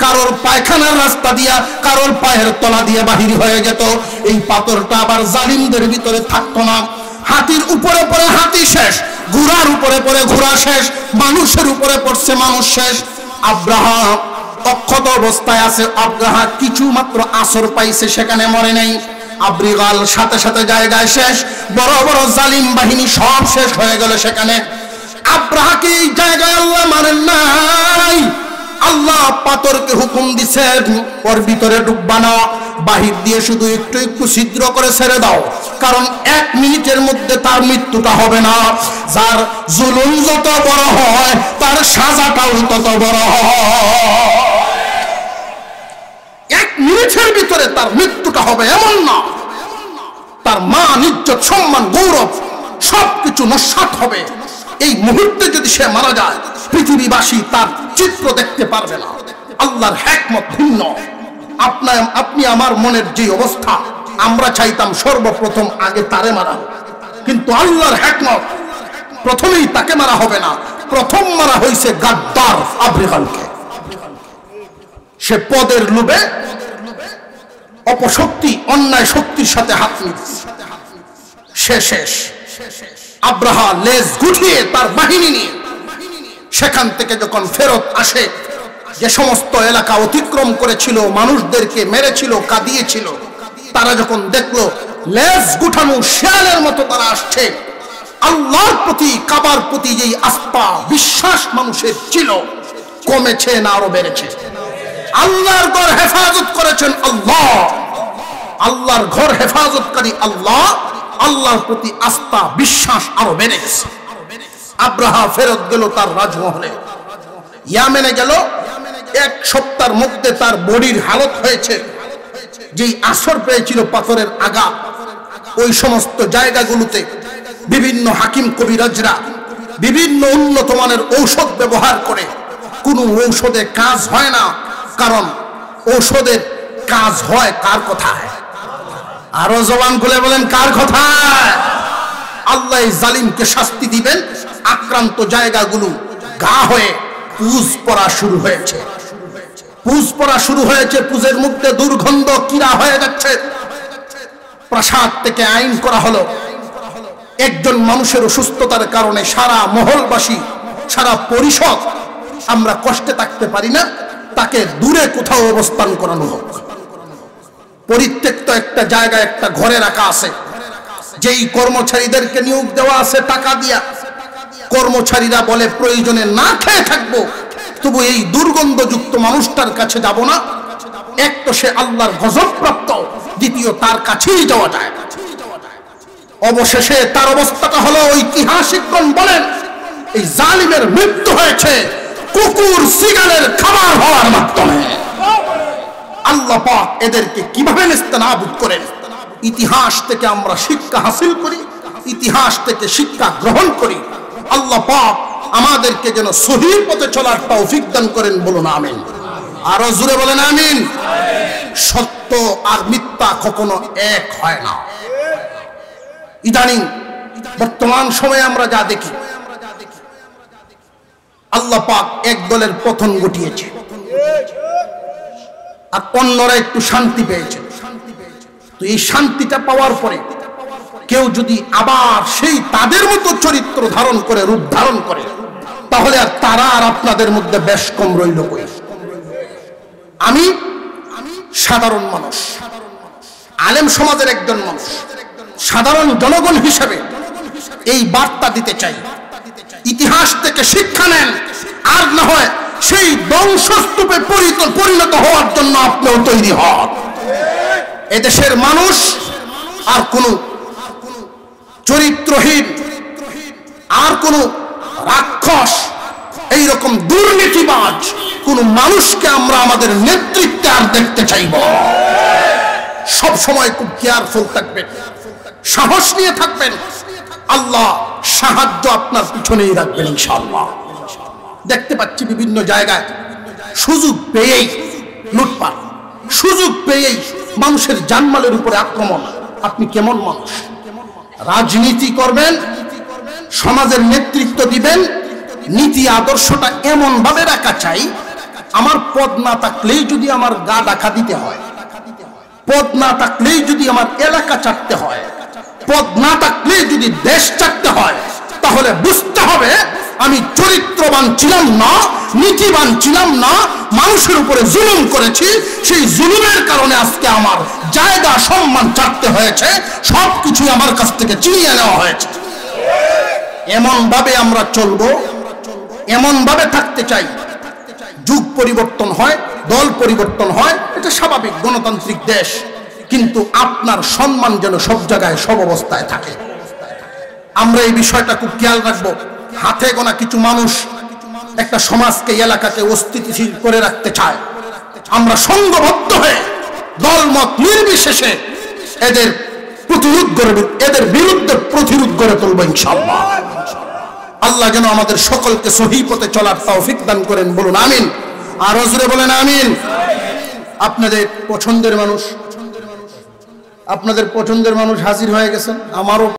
A: কারোর পায়খানার রাস্তা দিয়া কারোর পায়ের তলা দিয়ে বাহির হয়ে যেত। এই পাথরটা আবার জালিমদের ভিতরে থাকতো না। হাতির উপরে পড়ে হাতি শেষ, ঘোড়ার উপরে পড়ে ঘোড়া শেষ, মানুষের উপরে পড়ছে মানুষ শেষ। আব্রাহা অক্ষত অবস্থায় আছে। আব্রাহা কিছু মাত্র আসর পাইছে, সেখানে মরে নাই। আব্রিগাল সাথে সাথে জায়গায় শেষ, বড় বড় জালিম বাহিনী সব শেষ হয়ে গেল সেখানে। আব্রাহাকে এই জায়গায় আল্লাহ মানেন নাই। আল্লাহ পাথরকে হুকুম দিছেন, ওর ভিতরে ডুববা না, বাহির দিয়ে শুধু একটু একটু ছিদ্র করে ছেড়ে দাও, কারণ 1 মিনিটের মধ্যে তার মৃত্যুটা হবে না। যার জুলুম যত বড় হয় তার সাজাটাও তত বড় হয়। 1 মিনিটের ভিতরে তার মৃত্যুটা হবে এমন না, তার মান ইজ্জত সম্মান গৌরব সবকিছু নস্যাৎ হবে। এই মুহূর্তে যদি সে মারা যায়, পৃথিবীবাসী তার চিত্র দেখতে পারবে না। আল্লাহর হিকমত ভিন্ন। আপনি আমার মনের যে অবস্থা, আমরা চাইতাম সর্বপ্রথম আগে তারে মারা, কিন্তু আল্লাহর হিকমত প্রথমেই তাকে মারা হবে না, প্রথম মারা হয়েছে গাদ্দার আব্রাহামকে। সে পদের লোভে অপশক্তি অন্যায় শক্তির সাথে হাত মিলিয়েছে, সে শেষ। আব্রাহা লেজ গুটিয়ে তার বাহিনী নিয়ে সেখান থেকে যখন ফেরত আসে, যে সমস্ত এলাকা অতিক্রম করেছিল, মানুষদেরকে মেরেছিল, কাঁদিয়েছিল, তারা যখন দেখলো লেজ গুঠানো শেয়ালের মতো তারা আসছে, আল্লাহর প্রতি কাবার প্রতি যেই আস্থা বিশ্বাস মানুষের ছিল কমেছে না আরো বেড়েছে? আল্লাহর ঘর হেফাজত করেছেন আল্লাহ, আল্লাহর ঘর হেফাজতকারী আল্লাহ, আল্লাহর প্রতি আস্থা বিশ্বাস আরো বেড়ে গেছে। আব্রাহা ফেরত গেল তার রাজমহলে, ইয়ামেনে গেল। 1 সপ্তাহের মধ্যে তার বডির হালত হয়েছে, যেই আসর পেয়েছিল পাথরের আঘাত, ওই সমস্ত জায়গাগুলোতে বিভিন্ন হাকিম কবিরাজরা বিভিন্ন উন্নত মানের ঔষধ ব্যবহার করে, কোনো ঔষধে কাজ হয় না, কারণ ঔষধের কাজ হয় কার কথায়? আরো জবান খুলে বলেন কার কথায়? আল্লাহ জালিমকে শাস্তি দিবেন। আক্রান্ত জায়গাগুলো গা হয়ে পুজ পড়া শুরু হয়েছে, পুজ পড়া শুরু হয়েছে, পুজের মধ্যে দুর্গন্ধ কিরা হয়ে যাচ্ছে। প্রাসাদ থেকে আইন করা হলো, একজন মানুষের অসুস্থতার কারণে সারা মহলবাসী, সারা পরিষদ আমরা কষ্টে থাকতে পারি না, তাকে দূরে কোথাও অবস্থান করানো হোক। পরিত্যক্ত একটা জায়গায় একটা ঘরে রাখা আছে, যেই কর্মচারীদেরকে নিয়োগ দেওয়া আছে টাকা দিয়া, কর্মচারীরা বলে প্রয়োজনে না খেয়ে থাকবো, তবু এই দুর্গন্ধযুক্ত মানুষটার কাছে যাব না। এক তো সে আল্লাহর গজব প্রাপ্ত, দ্বিতীয় তার কাছেই যাওয়া যায়। অবশেষে তার অবস্থাটা হলো, ঐতিহাসিকগণ বলেন এই জালিমের মৃত্যু হয়েছে কুকুর সিগালের খাবার হওয়ার মাধ্যমে। আল্লাহ পাক এদেরকে কিভাবে নেস্তানাবুদ করেন, ইতিহাস থেকে আমরা শিক্ষা হাসিল করি, ইতিহাস থেকে শিক্ষা গ্রহণ করি। আল্লাহ পাক আমাদেরকে যেন সহিহ পথে চলার তৌফিক দান করেন, বলুন আমিন। আরো জোরে বলেন আমিন। সত্য আর মিথ্যা কখনো এক হয় না। ইদানিং বর্তমান সময়ে আমরা যা দেখি, আল্লাহ পাক এক দলের পতন ঘটিয়েছে, আর অন্যরা একটু শান্তি পেয়েছে। তো এই শান্তিটা পাওয়ার পরে কেউ যদি আবার সেই তাদের মতো চরিত্র ধারণ করে, রূপ ধারণ করে, তাহলে আর তারা আর আপনাদের মধ্যে বেশ কম রইল কই? আমি সাধারণ মানুষ, আলেম সমাজের একজন মানুষ, সাধারণ জনগণ হিসেবে এই বার্তা দিতে চাই, ইতিহাস থেকে শিক্ষা নেন, আর না হয় সেই ধ্বংসস্তূপে পরিণত হওয়ার জন্য আপনিও তৈরি হন। এদেশের মানুষ আর কোনো চরিত্রহীন, আর কোনো রাক্ষস, এইরকম দুর্নীতিবাজ কোন মানুষকে আমরা আমাদের নেতৃত্বে আর দেখতে চাইব। সব সময় খুব কেয়ারফুল থাকবেন, সাহস নিয়ে থাকবেন, আল্লাহ সাহায্য আপনার পিছনেই রাখবেন ইনশাআল্লাহ। দেখতে পাচ্ছি বিভিন্ন জায়গায় সুযোগ পেয়েই লুটপাট, সুযোগ পেয়েই মানুষের জানমালের উপরে আক্রমণ। আপনি কেমন মানুষ? রাজনীতি করবেন, সমাজের নেতৃত্ব দিবেন, নীতি আদর্শটা এমন ভাবে রাখা চাই, আমার পদ না থাকলেই যদি আমার গা ঢাকা দিতে হয়, পদ না থাকলেই যদি আমার এলাকা চাটতে হয়, পদ না থাকলেই যদি দেশ চাটতে হয়, তাহলে বুঝতে হবে আমি চরিত্রবান ছিলাম না, নীতিবান ছিলাম না, মানুষের উপরে জুলুম করেছি, সেই জুলুমের কারণে আজকে আমার জায়গা সম্মান চাটতে হয়েছে, সবকিছু আমার কাছ থেকে চিনিয়ে নেওয়া হয়েছে। এমন ভাবে আমরা চলবো, এমন ভাবে থাকতে চাই। যুগ পরিবর্তন হয়, দল পরিবর্তন হয়, এটা স্বাভাবিক, গণতান্ত্রিক দেশ, কিন্তু আপনার সম্মান যেন সব জায়গায় সব অবস্থায় থাকে। আমরা এই বিষয়টা খুব খেয়াল রাখবো। হাতে গোনা কিছু মানুষ একটা সমাজকে, এলাকাকে অস্থিতিশীল করে রাখতে চায়। আমরা সংঘবদ্ধ হয়ে দলমত নির্বিশেষে এদের প্রতিরোধ করবে, এদের বিরুদ্ধে প্রতিরোধ করে তুলব ইনশাআল্লাহ। আল্লাহ যেন আমাদের সকলকে সহি পথে চলার তৌফিক দান করেন, বলুন আমিন। আর জোরে বলেন আমিন। আপনাদের পছন্দের মানুষ, আপনাদের পছন্দের মানুষ হাজির হয়ে গেছেন। আমারও